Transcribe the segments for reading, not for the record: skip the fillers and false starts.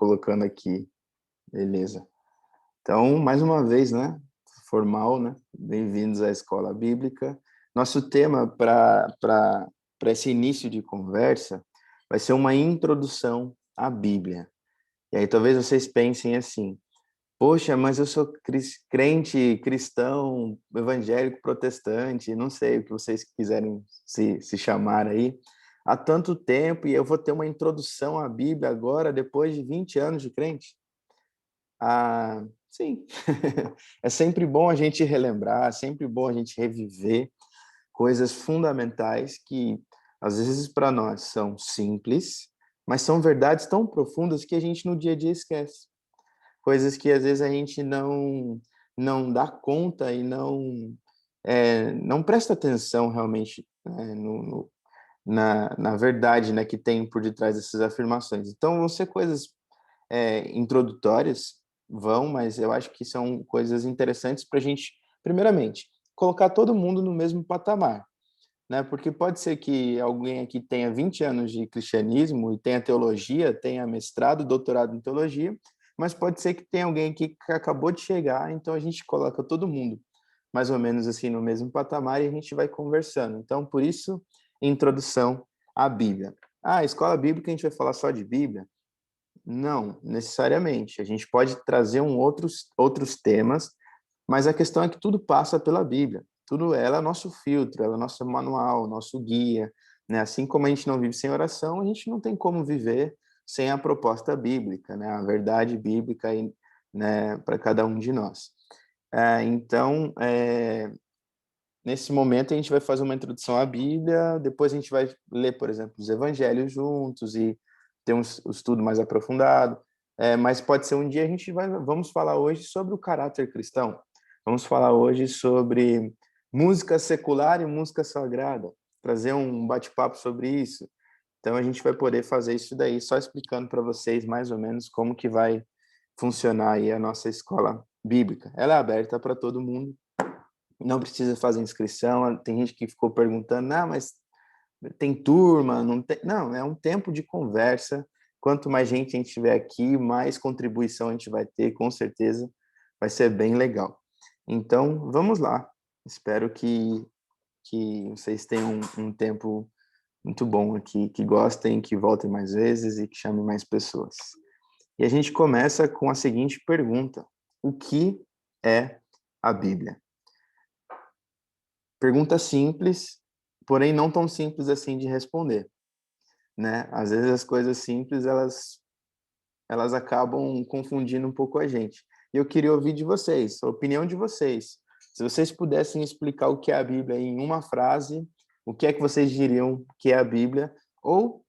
colocando aqui. Beleza. Então, mais uma vez, né? Formal, né? Bem-vindos à Escola Bíblica. Nosso tema para esse início de conversa vai ser uma introdução à Bíblia. E aí talvez vocês pensem assim: poxa, mas eu sou crente, cristão, evangélico, protestante, não sei o que vocês quiserem se chamar aí, há tanto tempo, e eu vou ter uma introdução à Bíblia agora, depois de 20 anos de crente? Ah, sim. É sempre bom a gente relembrar, é sempre bom a gente reviver coisas fundamentais que, às vezes, para nós são simples, mas são verdades tão profundas que a gente no dia a dia esquece. Coisas que, às vezes, a gente não dá conta e não presta atenção realmente, né, na verdade, né, que tem por detrás dessas afirmações. Então, vão ser coisas introdutórias, mas eu acho que são coisas interessantes para a gente, primeiramente, colocar todo mundo no mesmo patamar, né? Porque pode ser que alguém aqui tenha 20 anos de cristianismo e tenha teologia, tenha mestrado, doutorado em teologia, mas pode ser que tenha alguém aqui que acabou de chegar, então a gente coloca todo mundo mais ou menos assim no mesmo patamar e a gente vai conversando. Então, por isso, introdução à Bíblia. Ah, escola bíblica a gente vai falar só de Bíblia? Não, necessariamente. A gente pode trazer outros temas, mas a questão é que tudo passa pela Bíblia. Tudo ela é nosso filtro, ela é nosso manual, nosso guia, né? Assim como a gente não vive sem oração, a gente não tem como viver sem a proposta bíblica, né? A verdade bíblica, né, para cada um de nós. Então, nesse momento a gente vai fazer uma introdução à Bíblia, depois a gente vai ler, por exemplo, os Evangelhos juntos e ter um estudo mais aprofundado. Mas pode ser um dia vamos falar hoje sobre o caráter cristão. Vamos falar hoje sobre música secular e música sagrada, trazer um bate-papo sobre isso. Então a gente vai poder fazer isso daí, só explicando para vocês mais ou menos como que vai funcionar aí a nossa escola bíblica. Ela é aberta para todo mundo, não precisa fazer inscrição. Tem gente que ficou perguntando, mas tem turma, não tem? Não, é um tempo de conversa. Quanto mais gente a gente tiver aqui, mais contribuição a gente vai ter, com certeza vai ser bem legal. Então, vamos lá. Espero que vocês tenham um tempo muito bom aqui, que gostem, que voltem mais vezes e que chamem mais pessoas. E a gente começa com a seguinte pergunta: o que é a Bíblia? Pergunta simples, porém não tão simples assim de responder, né? Às vezes as coisas simples, elas acabam confundindo um pouco a gente. E eu queria ouvir de vocês, a opinião de vocês. Se vocês pudessem explicar o que é a Bíblia em uma frase, o que é que vocês diriam que é a Bíblia? Ou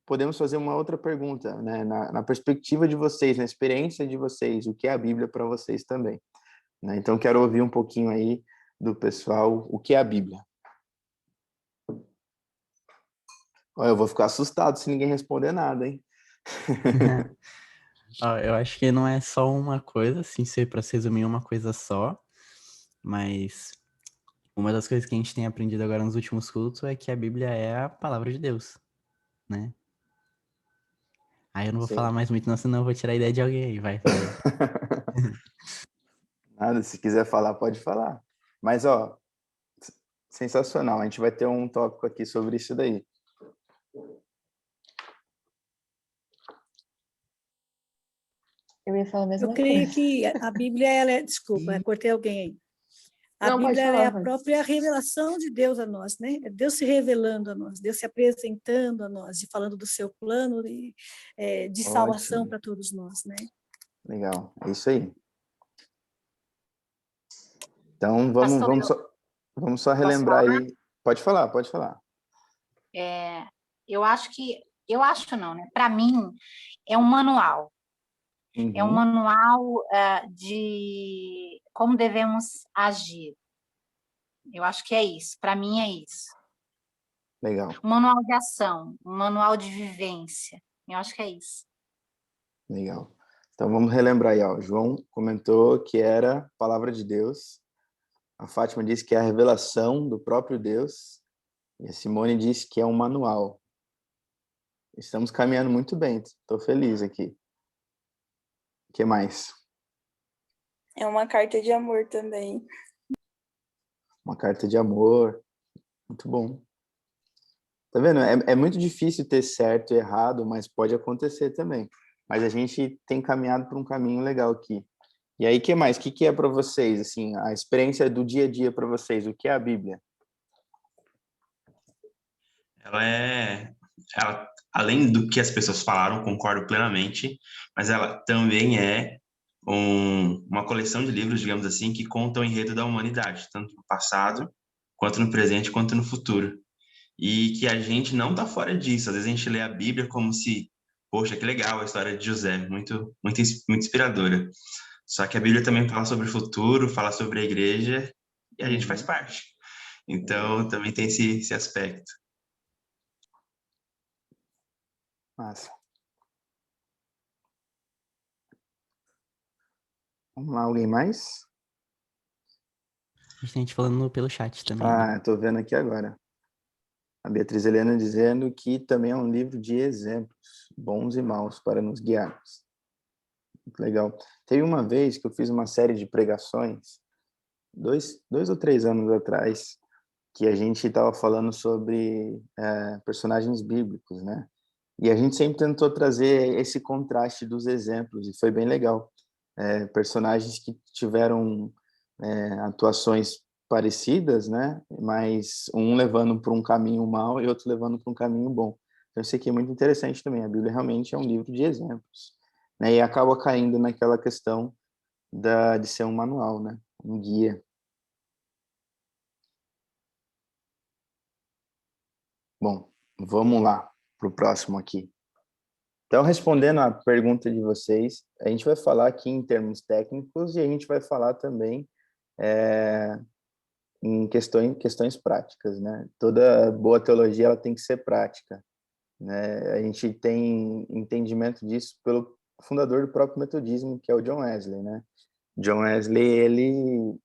podemos fazer uma outra pergunta, né? Na perspectiva de vocês, na experiência de vocês, o que é a Bíblia para vocês também, né? Então, quero ouvir um pouquinho aí do pessoal, o que é a Bíblia. Olha, eu vou ficar assustado se ninguém responder nada, hein? Eu acho que não é só uma coisa, assim, para se resumir uma coisa só, mas uma das coisas que a gente tem aprendido agora nos últimos cultos é que a Bíblia é a palavra de Deus, né? Aí eu não vou falar Sim. mais muito, não, senão eu vou tirar a ideia de alguém aí, vai. Nada, se quiser falar, pode falar. Mas, ó, sensacional. A gente vai ter um tópico aqui sobre isso daí. Eu ia falar a mesma Eu creio coisa. que a Bíblia, desculpa, cortei alguém aí. A Não, pode Bíblia ela é falar, a vai. própria revelação de Deus a nós, né? É Deus se revelando a nós, Deus se apresentando a nós e falando do seu plano de salvação Ótimo. para todos nós, né? Legal. É isso aí. Então, Pastor, vamos só posso relembrar falar? aí. Pode falar, pode falar. Eu acho não, né? Para mim, é um manual. É um Uhum. manual de como devemos agir. Eu acho que é isso. Para mim, é isso. Legal. Um manual de ação, um manual de vivência. Eu acho que é isso. Legal. Então, vamos relembrar aí, ó. O João comentou que era a palavra de Deus. A Fátima disse que é a revelação do próprio Deus. E a Simone disse que é um manual. Estamos caminhando muito bem. Estou feliz aqui. que mais? É uma carta de amor também. Uma carta de amor. Muito bom. Tá vendo? É muito difícil ter certo e errado, mas pode acontecer também. Mas a gente tem caminhado por um caminho legal aqui. E aí, que mais? O que é para vocês, assim, a experiência do dia a dia para vocês? O que é a Bíblia? Ela, além do que as pessoas falaram, concordo plenamente, mas ela também é uma coleção de livros, digamos assim, que contam o enredo da humanidade, tanto no passado, quanto no presente, quanto no futuro. E que a gente não está fora disso. Às vezes a gente lê a Bíblia como se, poxa, que legal a história de José, muito, muito, muito inspiradora. Só que a Bíblia também fala sobre o futuro, fala sobre a igreja, e a gente faz parte. Então, também tem esse aspecto. Massa. Vamos lá, alguém mais? A gente tem gente falando pelo chat também, né? Estou vendo aqui agora. A Beatriz Helena dizendo que também é um livro de exemplos, bons e maus, para nos guiarmos. Muito legal. Teve uma vez que eu fiz uma série de pregações, dois ou 3 anos atrás, que a gente estava falando sobre personagens bíblicos, né? E a gente sempre tentou trazer esse contraste dos exemplos, e foi bem legal. Personagens que tiveram atuações parecidas, né? Mas um levando para um caminho mau e outro levando para um caminho bom. Então, isso aqui é muito interessante também. A Bíblia realmente é um livro de exemplos, né? E acaba caindo naquela questão de ser um manual, né? Um guia. Bom, vamos lá para o próximo aqui. Então, respondendo à pergunta de vocês, a gente vai falar aqui em termos técnicos e a gente vai falar também em questões práticas, né? Toda boa teologia ela tem que ser prática, né? A gente tem entendimento disso pelo fundador do próprio metodismo, que é o John Wesley, né? John Wesley, ele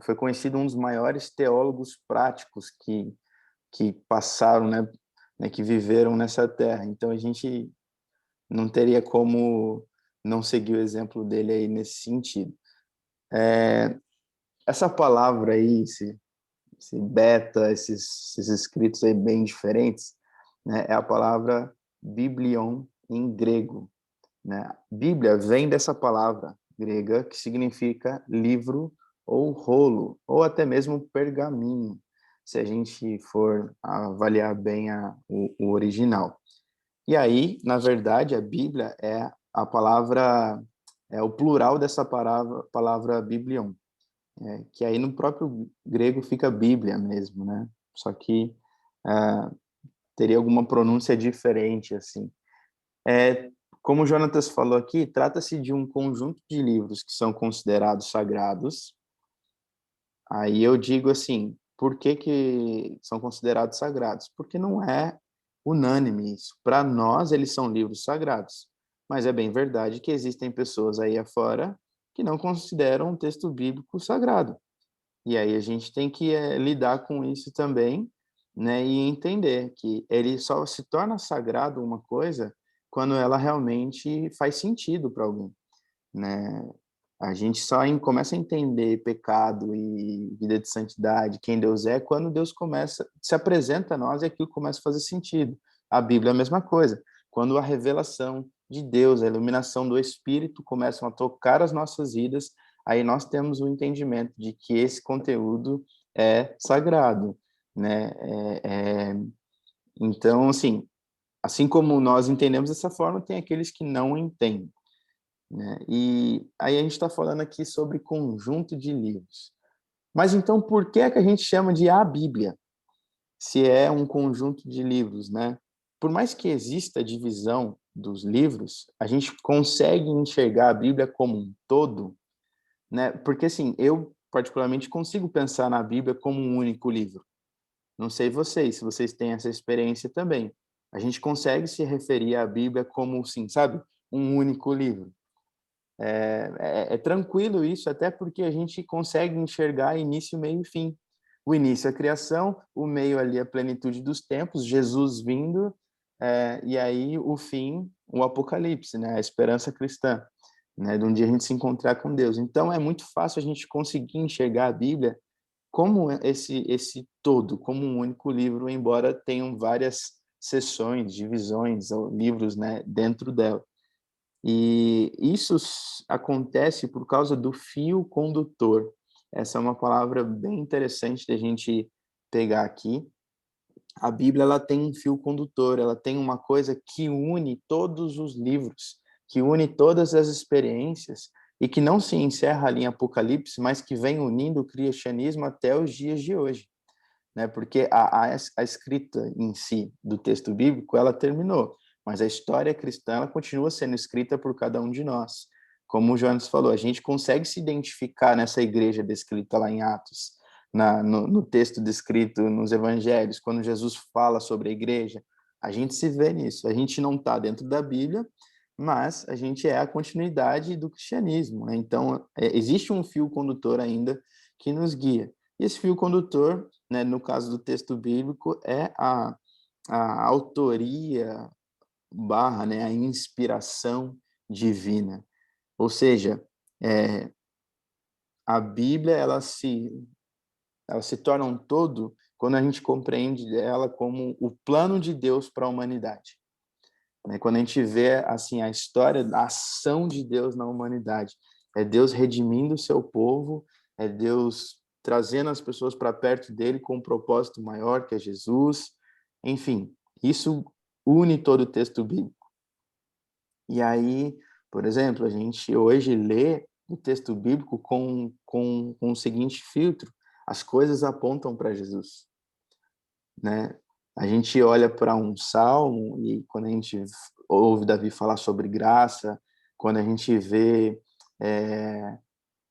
foi conhecido um dos maiores teólogos práticos que passaram, né, que viveram nessa terra. Então a gente não teria como não seguir o exemplo dele aí nesse sentido. Essa palavra aí, esse beta, esses escritos aí bem diferentes, né, é a palavra biblion em grego, né? Bíblia vem dessa palavra grega que significa livro ou rolo, ou até mesmo pergaminho, se a gente for avaliar bem o original. E aí, na verdade, a Bíblia é a palavra, é o plural dessa palavra biblion, que aí no próprio grego fica Bíblia mesmo, né? Só que teria alguma pronúncia diferente, assim. Como o Jonatas falou aqui, trata-se de um conjunto de livros que são considerados sagrados. Aí eu digo assim, por que são considerados sagrados? Porque não é unânime isso. Para nós, eles são livros sagrados. Mas é bem verdade que existem pessoas aí afora que não consideram um texto bíblico sagrado. E aí a gente tem que lidar com isso também, né, e entender que ele só se torna sagrado uma coisa quando ela realmente faz sentido para alguém, né? A gente só começa a entender pecado e vida de santidade, quem Deus é, quando Deus se apresenta a nós e aquilo começa a fazer sentido. A Bíblia é a mesma coisa. Quando a revelação de Deus, a iluminação do Espírito começam a tocar as nossas vidas, aí nós temos o entendimento de que esse conteúdo é sagrado, né? Então, assim como nós entendemos dessa forma, tem aqueles que não entendem, né? E aí a gente está falando aqui sobre conjunto de livros. Mas então, por que é que a gente chama de a Bíblia, se é um conjunto de livros, né? Por mais que exista a divisão dos livros, a gente consegue enxergar a Bíblia como um todo, né? Porque assim, eu particularmente consigo pensar na Bíblia como um único livro. Não sei vocês, se vocês têm essa experiência também. A gente consegue se referir à Bíblia como, assim, sabe, um único livro. É tranquilo isso, até porque a gente consegue enxergar início, meio e fim. O início é a criação, o meio ali é a plenitude dos tempos, Jesus vindo, e aí o fim, o Apocalipse, né? A esperança cristã. né, de um dia a gente se encontrar com Deus. Então, é muito fácil a gente conseguir enxergar a Bíblia como esse todo, como um único livro, embora tenham várias seções, divisões, ou livros, né, dentro dela. E isso acontece por causa do fio condutor. Essa é uma palavra bem interessante da gente pegar aqui. A Bíblia, ela tem um fio condutor, ela tem uma coisa que une todos os livros, que une todas as experiências e que não se encerra ali em Apocalipse, mas que vem unindo o cristianismo até os dias de hoje, né? Porque a escrita em si do texto bíblico, ela terminou, mas a história cristã, ela continua sendo escrita por cada um de nós. Como o Jonas falou, a gente consegue se identificar nessa igreja descrita lá em Atos, no texto descrito nos evangelhos, quando Jesus fala sobre a igreja, a gente se vê nisso. A gente não está dentro da Bíblia, mas a gente é a continuidade do cristianismo, né? Então, existe um fio condutor ainda que nos guia. E esse fio condutor, né, no caso do texto bíblico, é a autoria barra, né, a inspiração divina. Ou seja, a Bíblia, ela se torna um todo quando a gente compreende ela como o plano de Deus para a humanidade, né? Quando a gente vê assim a história da ação de Deus na humanidade, é Deus redimindo o seu povo, é Deus trazendo as pessoas para perto dele com um propósito maior, que é Jesus. Enfim, isso une todo o texto bíblico. E aí, por exemplo, a gente hoje lê o texto bíblico com o seguinte filtro: as coisas apontam para Jesus, né? A gente olha para um salmo e quando a gente ouve Davi falar sobre graça, quando a gente vê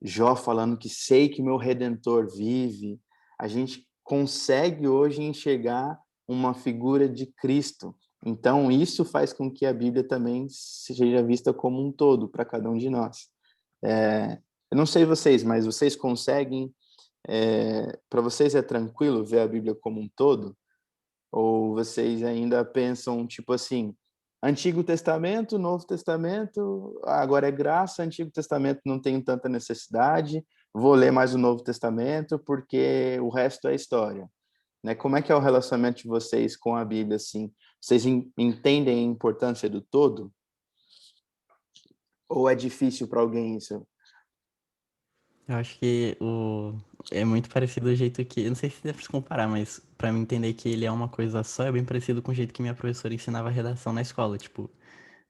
Jó falando que sei que meu Redentor vive, a gente consegue hoje enxergar uma figura de Cristo. Então, isso faz com que a Bíblia também seja vista como um todo para cada um de nós. Eu não sei vocês, mas vocês conseguem, para vocês é tranquilo ver a Bíblia como um todo? Ou vocês ainda pensam, tipo assim, Antigo Testamento, Novo Testamento, agora é graça, Antigo Testamento não tem tanta necessidade, vou ler mais o Novo Testamento porque o resto é história, né? Como é que é o relacionamento de vocês com a Bíblia, assim? Vocês entendem a importância do todo? Ou é difícil para alguém isso? Eu acho que é muito parecido do jeito que. Eu não sei se dá pra se comparar, mas pra mim entender que ele é uma coisa só, é bem parecido com o jeito que minha professora ensinava redação na escola, tipo,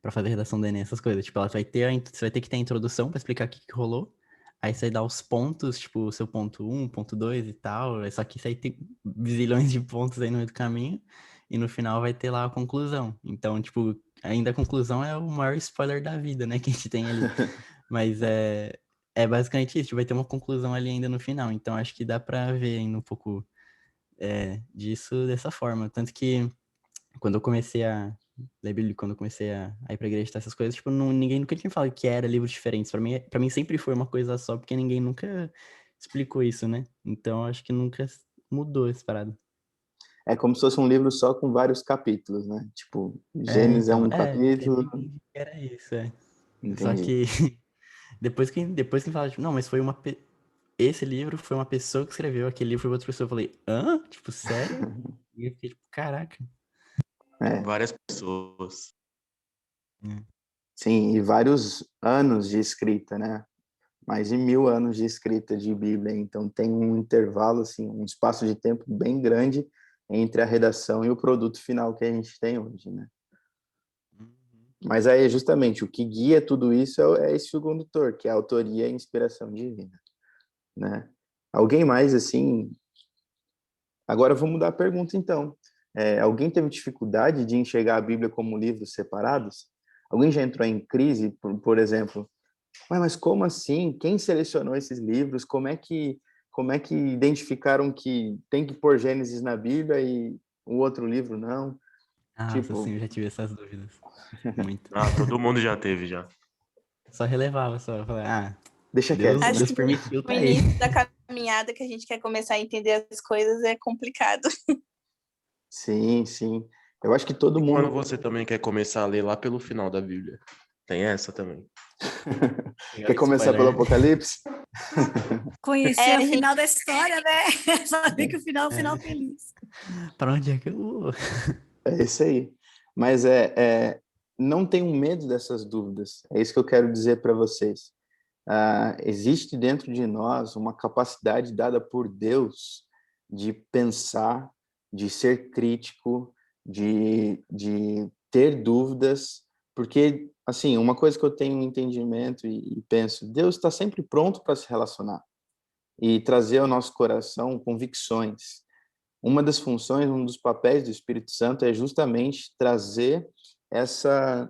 pra fazer redação do Enem, essas coisas. Tipo, você vai ter que ter a introdução pra explicar o que rolou. Aí você vai dar os pontos, tipo, o seu ponto 1, ponto 2 e tal. Só que isso aí tem zilhões de pontos aí no meio do caminho. E no final vai ter lá a conclusão. Então, tipo, ainda a conclusão é o maior spoiler da vida, né? Que a gente tem ali. Mas é basicamente isso. Vai ter uma conclusão ali ainda no final. Então, acho que dá pra ver ainda um pouco disso dessa forma. Tanto que quando eu comecei a ler Bíblia, quando eu comecei a ir pra igreja, essas coisas, tipo, ninguém nunca tinha falado que era livros diferentes. Pra mim sempre foi uma coisa só, porque ninguém nunca explicou isso, né? Então, acho que nunca mudou essa parada. É como se fosse um livro só com vários capítulos, né? Tipo, Gênesis é Então, um eu capítulo, entendi que era isso, Só entendi. que depois que fala, tipo, não, mas foi esse livro foi uma pessoa que escreveu, aquele livro foi outra pessoa. Eu falei, hã? Tipo, sério? E eu fiquei tipo, caraca. Várias pessoas. Sim, e vários anos de escrita, né? Mais de 1000 anos de escrita de Bíblia, então tem um intervalo, assim, um espaço de tempo bem grande entre a redação e o produto final que a gente tem hoje, né? Mas aí, justamente, o que guia tudo isso é esse fio condutor, que é a autoria e a inspiração divina, né? Alguém mais, assim... Agora, vou mudar a pergunta, então. Alguém teve dificuldade de enxergar a Bíblia como livros separados? Alguém já entrou em crise, por exemplo? Ué, mas como assim? Quem selecionou esses livros? Como é que identificaram que tem que pôr Gênesis na Bíblia e o outro livro não? Nossa, assim, Tipo, eu já tive essas dúvidas. Muito. Ah, todo mundo já teve já. Só relevava, só. Eu falei, deixa quieto, Deus, né? Acho Deus que permitiu, no tá aí. início da caminhada que a gente quer começar a entender as coisas é complicado. Sim, sim. Eu acho que todo E quando mundo... você também quer começar a ler lá pelo final da Bíblia? Tem essa também. Quer começar pelo Apocalipse? Conhecer o gente, final da história, né? Saber que o final é um final feliz. Para onde é que eu vou? É isso aí. Mas não tenham medo dessas dúvidas. É isso que eu quero dizer para vocês. Existe dentro de nós uma capacidade dada por Deus de pensar, de ser crítico, de ter dúvidas, porque, assim, uma coisa que eu tenho um entendimento e penso, Deus está sempre pronto para se relacionar e trazer ao nosso coração convicções. Uma das funções, um dos papéis do Espírito Santo é justamente trazer essa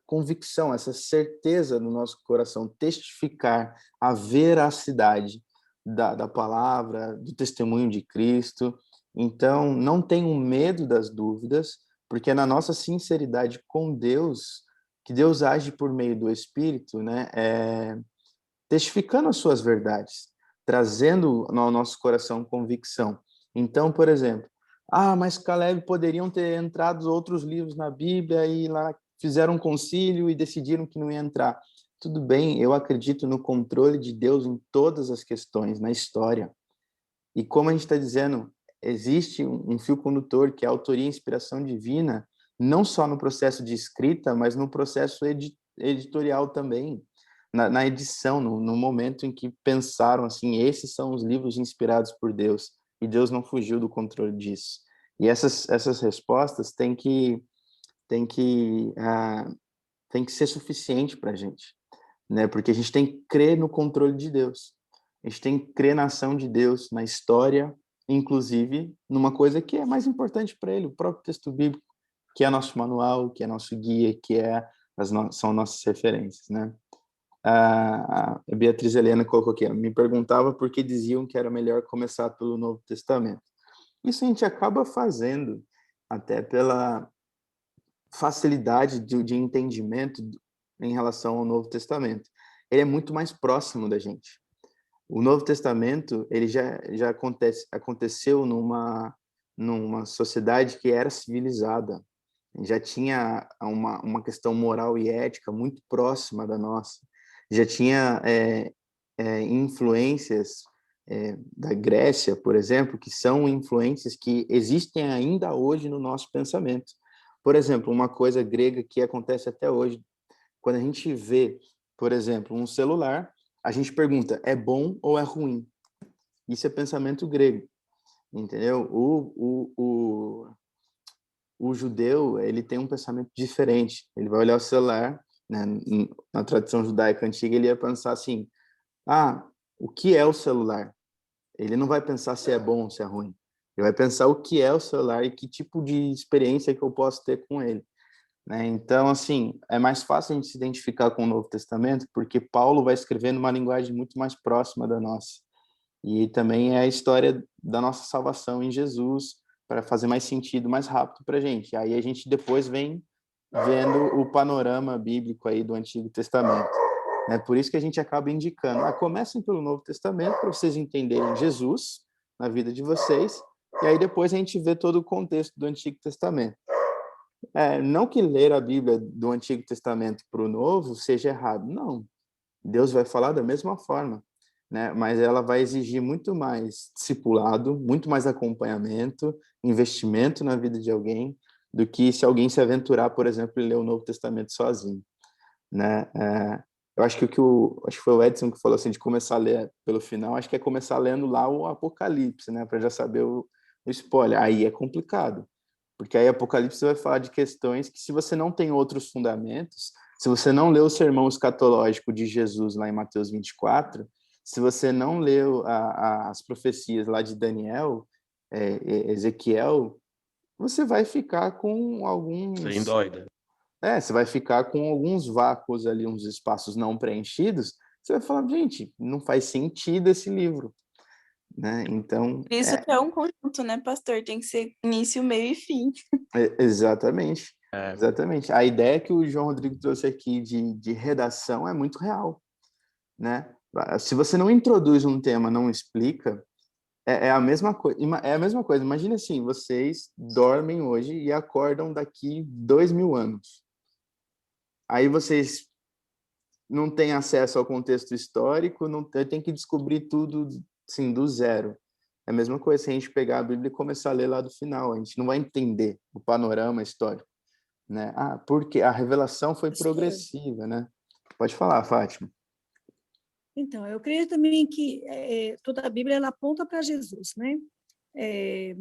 convicção, essa certeza no nosso coração, testificar a veracidade da palavra, do testemunho de Cristo. Então, não tenham medo das dúvidas, porque é na nossa sinceridade com Deus que Deus age por meio do Espírito, né? Testificando as suas verdades, trazendo ao nosso coração convicção. Então, por exemplo, mas Caleb poderiam ter entrado outros livros na Bíblia e lá fizeram um concílio e decidiram que não ia entrar. Tudo bem, eu acredito no controle de Deus em todas as questões, na história. E como a gente está dizendo, existe um fio condutor que é a autoria e inspiração divina, não só no processo de escrita, mas no processo editorial também, na edição, no momento em que pensaram assim, esses são os livros inspirados por Deus, e Deus não fugiu do controle disso. E essas respostas têm que ser suficiente para a gente, né? Porque a gente tem que crer no controle de Deus, a gente tem que crer na ação de Deus, na história, inclusive numa coisa que é mais importante para ele, o próprio texto bíblico, que é nosso manual, que é nosso guia, que são nossas referências, né? A Beatriz Helena colocou aqui, me perguntava por que diziam que era melhor começar pelo Novo Testamento. Isso a gente acaba fazendo até pela facilidade de entendimento em relação ao Novo Testamento. Ele é muito mais próximo da gente. O Novo Testamento, ele já aconteceu numa sociedade que era civilizada, já tinha uma questão moral e ética muito próxima da nossa, já tinha influências da Grécia, por exemplo, que são influências que existem ainda hoje no nosso pensamento. Por exemplo, uma coisa grega que acontece até hoje, quando a gente vê, por exemplo, um celular, a gente pergunta, é bom ou é ruim? Isso é pensamento grego, entendeu? O judeu, ele tem um pensamento diferente. Ele vai olhar o celular, né? Na tradição judaica antiga, ele ia pensar assim, o que é o celular? Ele não vai pensar se é bom ou se é ruim. Ele vai pensar o que é o celular e que tipo de experiência que eu posso ter com ele, né? Então, assim, é mais fácil a gente se identificar com o Novo Testamento porque Paulo vai escrever numa linguagem muito mais próxima da nossa. E também é a história da nossa salvação em Jesus, para fazer mais sentido, mais rápido para a gente. Aí a gente depois vem vendo o panorama bíblico aí do Antigo Testamento. É por isso que a gente acaba indicando, comecem pelo Novo Testamento para vocês entenderem Jesus na vida de vocês, e aí depois a gente vê todo o contexto do Antigo Testamento. Não que ler a Bíblia do Antigo Testamento para o Novo seja errado, não. Deus vai falar da mesma forma, né? Mas ela vai exigir muito mais discipulado, muito mais acompanhamento, investimento na vida de alguém, do que se alguém se aventurar, por exemplo, e ler o Novo Testamento sozinho, né? Eu acho que acho que foi o Edson que falou assim de começar a ler pelo final. Acho que é começar lendo lá o Apocalipse, né, para já saber o spoiler. Aí é complicado, porque aí Apocalipse vai falar de questões que, se você não tem outros fundamentos, se você não leu o sermão escatológico de Jesus lá em Mateus 24, se você não leu as profecias lá de Daniel, Ezequiel, você vai ficar com alguns... Sem dóida. Você vai ficar com alguns vácuos ali, uns espaços não preenchidos. Você vai falar, gente, não faz sentido esse livro, né? Então, Por isso que é um conjunto, né, pastor? Tem que ser início, meio e fim. exatamente. Exatamente. A ideia que o João Rodrigo trouxe aqui de redação é muito real, né? Se você não introduz um tema, não explica, é a mesma coisa. É a mesma coisa. Imagina assim, vocês dormem hoje e acordam daqui 2000 anos. aí vocês não têm acesso ao contexto histórico, não tem que descobrir tudo, assim, do zero. É a mesma coisa se a gente pegar a Bíblia e começar a ler lá do final, a gente não vai entender o panorama histórico, né? Porque a revelação foi Pastor, progressiva, né? Pode falar, Fátima. então, eu creio também que toda a Bíblia ela aponta para Jesus, né? É,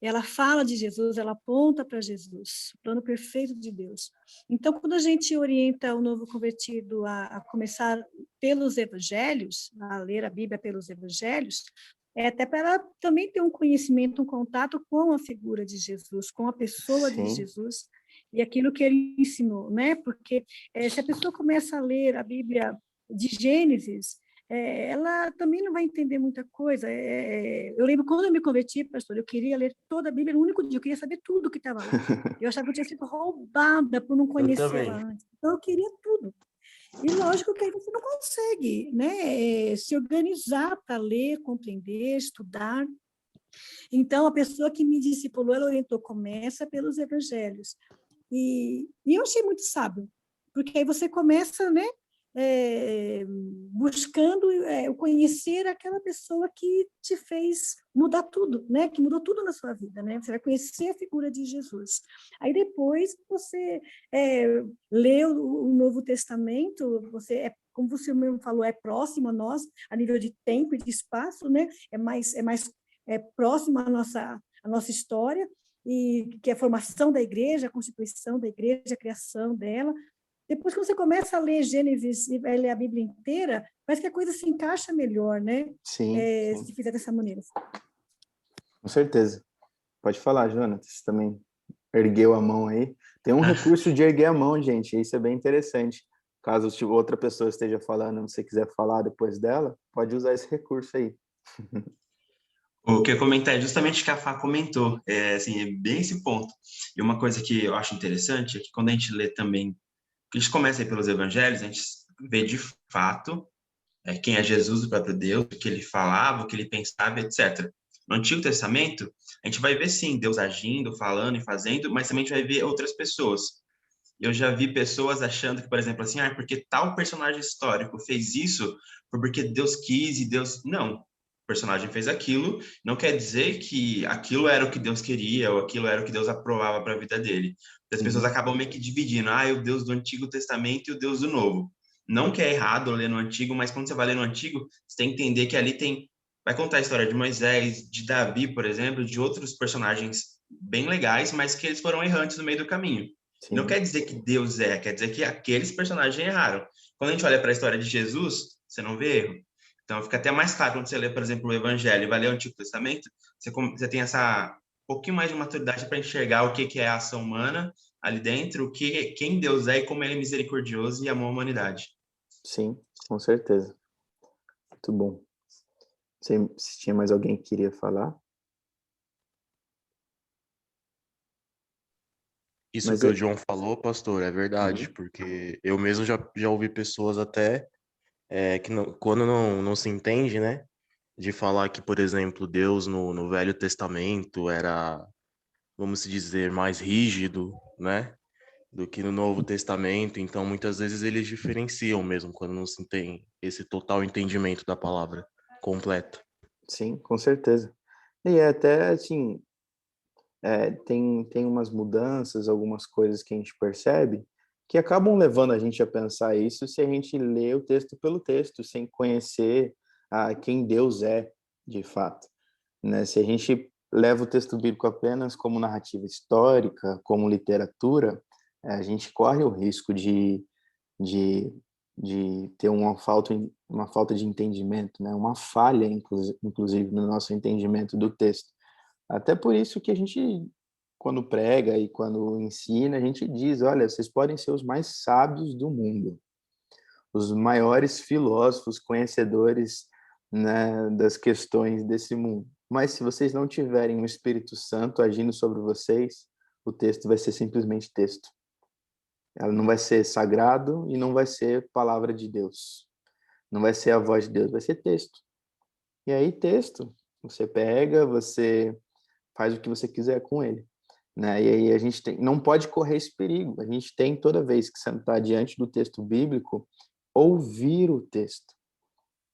ela fala de Jesus, ela aponta para Jesus, o plano perfeito de Deus. Então, quando a gente orienta o novo convertido a começar pelos evangelhos, a ler a Bíblia pelos evangelhos, é até para ela também ter um conhecimento, um contato com a figura de Jesus, com a pessoa de Sim, Jesus e aquilo que ele ensinou, né? Porque se a pessoa começa a ler a Bíblia de Gênesis, ela também não vai entender muita coisa. Eu lembro quando eu me converti, pastor, eu queria ler toda a Bíblia no único dia, eu queria saber tudo que estava lá. Eu achava que eu tinha sido roubada por não Eu conhecê-la também. antes. Então, eu queria tudo. E lógico que aí você não consegue, né, se organizar para ler, compreender, estudar. Então, a pessoa que me discipulou, ela orientou, começa pelos evangelhos. E eu achei muito sábio, porque aí você começa, né, buscando o conhecer aquela pessoa que te fez mudar tudo, né, que mudou tudo na sua vida, né, você vai conhecer a figura de Jesus. Aí depois você lê o Novo Testamento, como você mesmo falou, é próximo a nós, a nível de tempo e de espaço, né, é mais próximo à nossa história, e que é a formação da igreja, a constituição da igreja, a criação dela. Depois que você começa a ler Gênesis e vai ler a Bíblia inteira, parece que a coisa se encaixa melhor, né? sim, Se fizer dessa maneira. com certeza. Pode falar, Jonas, você também ergueu a mão aí. Tem um recurso de erguer a mão, gente, isso é bem interessante. Caso outra pessoa esteja falando, você quiser falar depois dela, pode usar esse recurso aí. O que eu comentei é justamente o que a Fá comentou, assim, é bem esse ponto. E uma coisa que eu acho interessante é que quando a gente lê também, que a gente começa aí pelos evangelhos, a gente vê de fato quem é Jesus, o próprio Deus, o que ele falava, o que ele pensava, etc. No Antigo Testamento, a gente vai ver sim Deus agindo, falando e fazendo, mas também a gente vai ver outras pessoas. Eu já vi pessoas achando que, por exemplo, assim, porque tal personagem histórico fez isso, foi porque Deus quis e Deus. Não. O personagem fez aquilo, não quer dizer que aquilo era o que Deus queria ou aquilo era o que Deus aprovava para a vida dele. As pessoas Uhum. acabam meio que dividindo, o Deus do Antigo Testamento e o Deus do Novo. Não que é errado ler no Antigo, mas quando você vai ler no Antigo, você tem que entender que ali vai contar a história de Moisés, de Davi, por exemplo, de outros personagens bem legais, mas que eles foram errantes no meio do caminho. Não Sim, quer dizer que Deus quer dizer que aqueles personagens erraram. Quando a gente olha para a história de Jesus, você não vê erro. Então fica até mais claro quando você lê, por exemplo, o Evangelho e vai ler o Antigo Testamento, você tem essa pouquinho mais de maturidade para enxergar o que é a ação humana ali dentro, quem Deus é e como ele é misericordioso e amou a humanidade. sim, com certeza. Muito bom. Se tinha mais alguém que queria falar? Isso Mas que o João falou, pastor, é verdade, Uhum. porque eu mesmo já ouvi pessoas até que quando não se entende, né, de falar que, por exemplo, Deus no Velho Testamento era, vamos dizer, mais rígido, né, do que no Novo Testamento, então muitas vezes eles diferenciam mesmo quando não se tem esse total entendimento da palavra completa. Sim, com certeza. E é até assim, tem umas mudanças, algumas coisas que a gente percebe que acabam levando a gente a pensar isso se a gente lê o texto pelo texto, sem conhecer quem Deus é, de fato, né? Se a gente leva o texto bíblico apenas como narrativa histórica, como literatura, a gente corre o risco de, de ter uma falta de entendimento, né? Uma falha, inclusive, no nosso entendimento do texto. Até por isso que a gente, quando prega e quando ensina, a gente diz, olha, vocês podem ser os mais sábios do mundo, os maiores filósofos, conhecedores, né, das questões desse mundo. Mas se vocês não tiverem o Espírito Santo agindo sobre vocês, o texto vai ser simplesmente texto. Ela não vai ser sagrado e não vai ser palavra de Deus. Não vai ser a voz de Deus, vai ser texto. E aí, texto, você pega, você faz o que você quiser com ele. né? E aí a gente não pode correr esse perigo. A gente tem, toda vez que sentar diante do texto bíblico, ouvir o texto.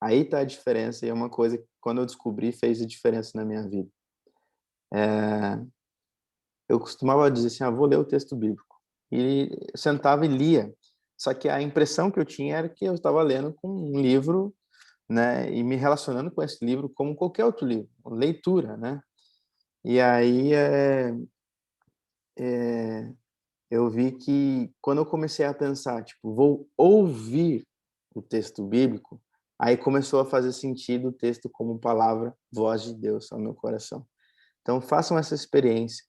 Aí está a diferença, e é uma coisa que, quando eu descobri, fez a diferença na minha vida. Eu costumava dizer assim, vou ler o texto bíblico. E eu sentava e lia. Só que a impressão que eu tinha era que eu estava lendo com um livro, né, e me relacionando com esse livro como qualquer outro livro, leitura, né? E aí eu vi que quando eu comecei a pensar, tipo, vou ouvir o texto bíblico, aí começou a fazer sentido o texto como palavra, voz de Deus ao meu coração. Então, façam essa experiência.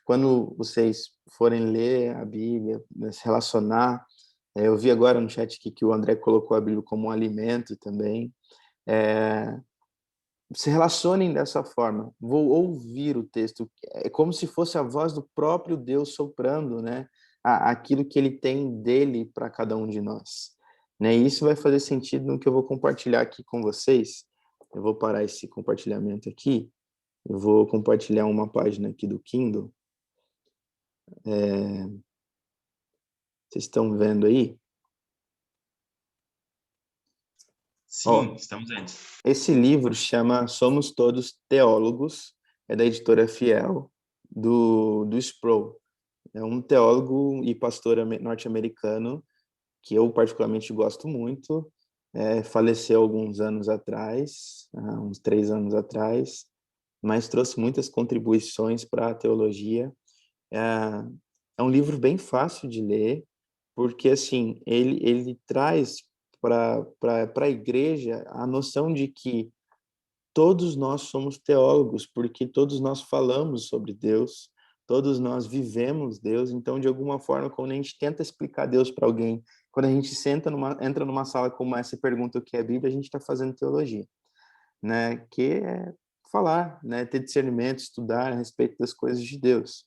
Quando vocês forem ler a Bíblia, né, se relacionar, eu vi agora no chat aqui que o André colocou a Bíblia como um alimento também. Se relacionem dessa forma. Vou ouvir o texto. É como se fosse a voz do próprio Deus soprando, né? Aquilo que ele tem dele para cada um de nós. Né? E isso vai fazer sentido no que eu vou compartilhar aqui com vocês. Eu vou parar esse compartilhamento aqui. Eu vou compartilhar uma página aqui do Kindle. Vocês estão vendo aí? Sim, estamos vendo. Esse livro chama Somos Todos Teólogos, é da editora Fiel, do Sproul. É um teólogo e pastor norte-americano que eu particularmente gosto muito. Faleceu alguns anos atrás, uns 3 anos atrás, mas trouxe muitas contribuições para a teologia. É um livro bem fácil de ler, porque assim ele traz para a igreja a noção de que todos nós somos teólogos, porque todos nós falamos sobre Deus, todos nós vivemos Deus. Então, de alguma forma, quando a gente tenta explicar Deus para alguém, quando a gente entra numa sala como essa e pergunta o que é Bíblia, a gente está fazendo teologia, né? Que é falar, né? Ter discernimento, estudar a respeito das coisas de Deus.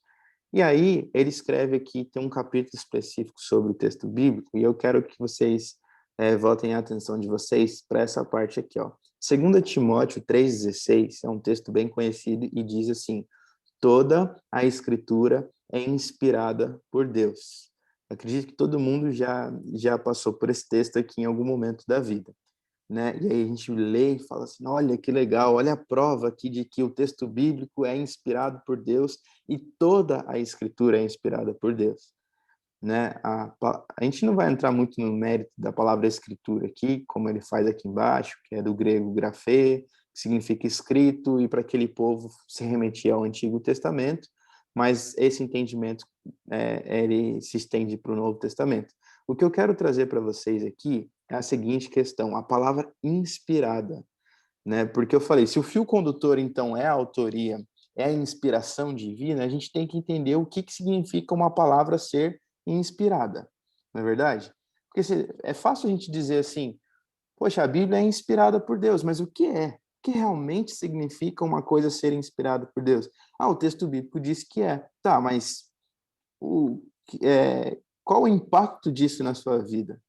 E aí, ele escreve aqui, tem um capítulo específico sobre o texto bíblico, e eu quero que vocês voltem a atenção de vocês para essa parte aqui, ó. 2 Timóteo 3,16 é um texto bem conhecido e diz assim: toda a escritura é inspirada por Deus. Acredito que todo mundo já passou por esse texto aqui em algum momento da vida, né? E aí a gente lê e fala assim, olha que legal, olha a prova aqui de que o texto bíblico é inspirado por Deus e toda a escritura é inspirada por Deus, né? A gente não vai entrar muito no mérito da palavra escritura aqui, como ele faz aqui embaixo, que é do grego grafê, que significa escrito, e para aquele povo se remetia ao Antigo Testamento, mas esse entendimento ele se estende para o Novo Testamento. O que eu quero trazer para vocês aqui é a seguinte questão, a palavra inspirada, né? Porque eu falei, se o fio condutor, então, é a autoria, é a inspiração divina, a gente tem que entender o que significa uma palavra ser inspirada, não é verdade? Porque é fácil a gente dizer assim, poxa, a Bíblia é inspirada por Deus, mas o que é? O que realmente significa uma coisa ser inspirada por Deus? O texto bíblico diz que é. Tá, mas qual o impacto disso na sua vida?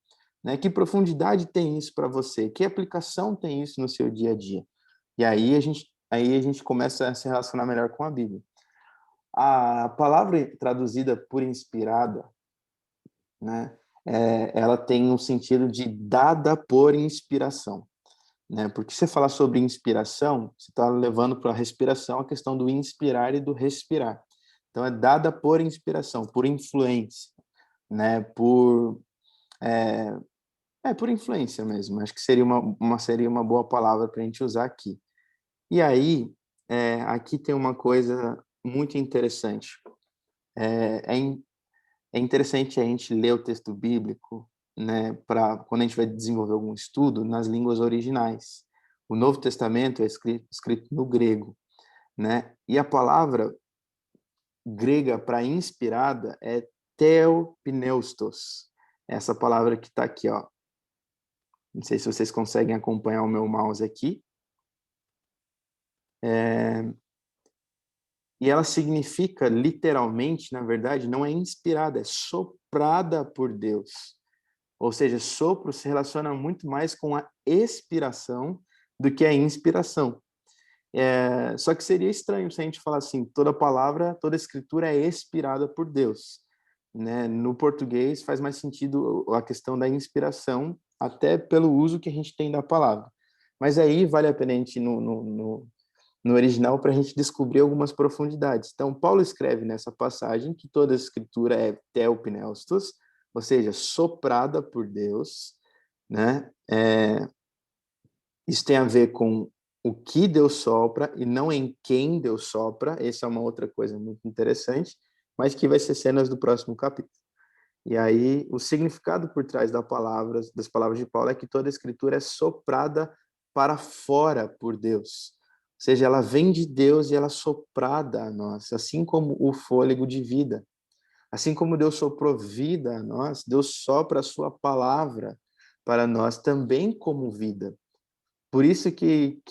Né? Que profundidade tem isso para você? Que aplicação tem isso no seu dia a dia? E aí a gente começa a se relacionar melhor com a Bíblia. A palavra traduzida por inspirada, né? Ela tem um sentido de dada por inspiração, né? Porque você falar sobre inspiração, você está levando para a respiração a questão do inspirar e do respirar. Então, é dada por inspiração, por influência, né? Por influência mesmo. Acho que seria uma boa palavra para a gente usar aqui. E aí, aqui tem uma coisa muito interessante. É interessante a gente ler o texto bíblico, né, para quando a gente vai desenvolver algum estudo nas línguas originais. O Novo Testamento é escrito no grego, né? E a palavra grega para inspirada é theopneustos. Essa palavra que está aqui, ó. Não sei se vocês conseguem acompanhar o meu mouse aqui. E ela significa, literalmente, na verdade, não é inspirada, é soprada por Deus. Ou seja, sopro se relaciona muito mais com a expiração do que a inspiração. Só que seria estranho se a gente falar assim, toda palavra, toda escritura é inspirada por Deus, né? No português faz mais sentido a questão da inspiração, até pelo uso que a gente tem da palavra. Mas aí vale a pena a gente ir no original para a gente descobrir algumas profundidades. Então, Paulo escreve nessa passagem que toda a escritura é theopneustos, ou seja, soprada por Deus, né? Isso tem a ver com o que Deus sopra e não em quem Deus sopra. Essa é uma outra coisa muito interessante, mas que vai ser cenas do próximo capítulo. E aí, o significado por trás das palavras de Paulo é que toda a escritura é soprada para fora por Deus. Ou seja, ela vem de Deus e ela é soprada a nós, assim como o fôlego de vida. Assim como Deus soprou vida a nós, Deus sopra a sua palavra para nós também como vida. Por isso que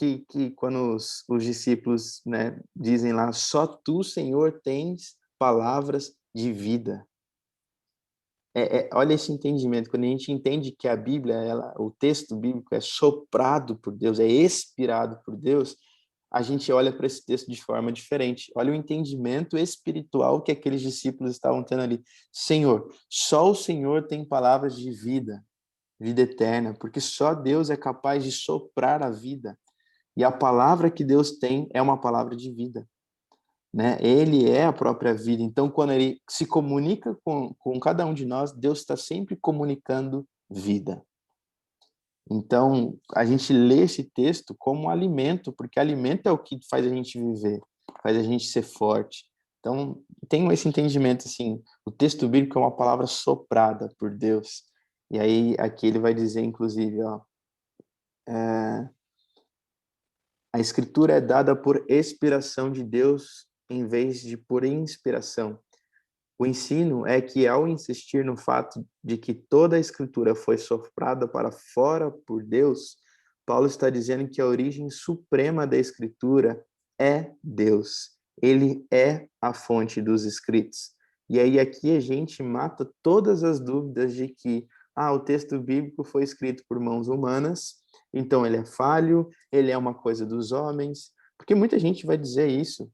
quando os discípulos, né, dizem lá, só tu, Senhor, tens palavras de vida. Olha esse entendimento, quando a gente entende que a Bíblia, o texto bíblico é soprado por Deus, é expirado por Deus, a gente olha para esse texto de forma diferente. Olha o entendimento espiritual que aqueles discípulos estavam tendo ali. Senhor, só o Senhor tem palavras de vida, vida eterna, porque só Deus é capaz de soprar a vida. E a palavra que Deus tem é uma palavra de vida, né? Ele é a própria vida. Então, quando ele se comunica com cada um de nós, Deus está sempre comunicando vida. Então, a gente lê esse texto como alimento, porque alimento é o que faz a gente viver, faz a gente ser forte. Então, tenho esse entendimento, assim, o texto bíblico é uma palavra soprada por Deus. E aí, aqui ele vai dizer, inclusive, ó, a escritura é dada por expiração de Deus em vez de por inspiração. O ensino é que, ao insistir no fato de que toda a escritura foi soprada para fora por Deus, Paulo está dizendo que a origem suprema da escritura é Deus. Ele é a fonte dos escritos. E aí aqui a gente mata todas as dúvidas de que o texto bíblico foi escrito por mãos humanas, então ele é falho, ele é uma coisa dos homens, porque muita gente vai dizer isso.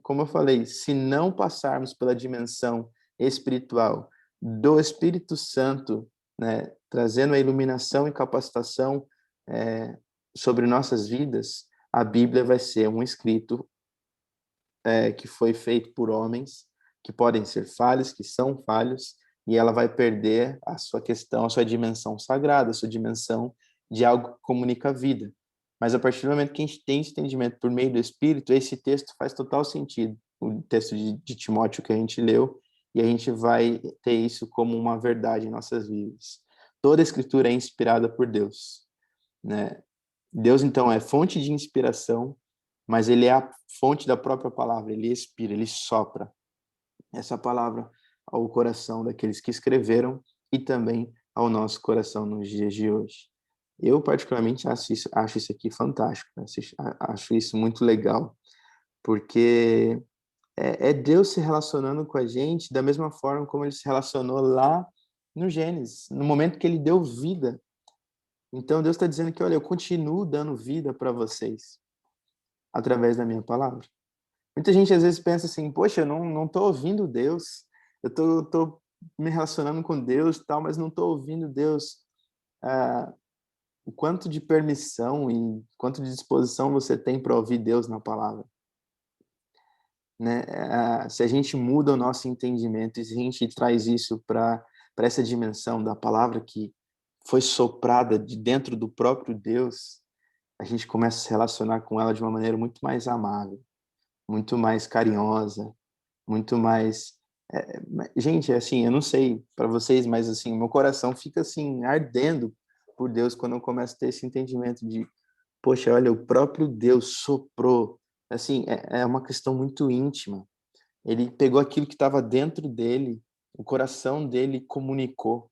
Como eu falei, se não passarmos pela dimensão espiritual do Espírito Santo, né, trazendo a iluminação e capacitação sobre nossas vidas, a Bíblia vai ser um escrito que foi feito por homens, que podem ser falhos, que são falhos, e ela vai perder a sua questão, a sua dimensão sagrada, a sua dimensão de algo que comunica a vida. Mas a partir do momento que a gente tem esse entendimento por meio do Espírito, esse texto faz total sentido, o texto de Timóteo que a gente leu, e a gente vai ter isso como uma verdade em nossas vidas. Toda a Escritura é inspirada por Deus, né? Deus, então, é fonte de inspiração, mas ele é a fonte da própria palavra, ele expira, ele sopra essa palavra ao coração daqueles que escreveram e também ao nosso coração nos dias de hoje. Eu, particularmente, acho isso aqui fantástico, acho isso muito legal, porque é Deus se relacionando com a gente da mesma forma como ele se relacionou lá no Gênesis, no momento que ele deu vida. Então, Deus está dizendo que, olha, eu continuo dando vida para vocês através da minha palavra. Muita gente, às vezes, pensa assim, poxa, eu não estou ouvindo Deus, eu estou me relacionando com Deus e tal, mas não estou ouvindo Deus. O quanto de permissão e quanto de disposição você tem para ouvir Deus na palavra, né? Se a gente muda o nosso entendimento e se a gente traz isso para essa dimensão da palavra que foi soprada de dentro do próprio Deus, a gente começa a se relacionar com ela de uma maneira muito mais amável, muito mais carinhosa, muito mais... gente, assim, eu não sei para vocês, mas assim, o meu coração fica assim, ardendo por Deus quando eu começo a ter esse entendimento de, poxa, olha, o próprio Deus soprou. Assim, é uma questão muito íntima. Ele pegou aquilo que estava dentro dele, o coração dele comunicou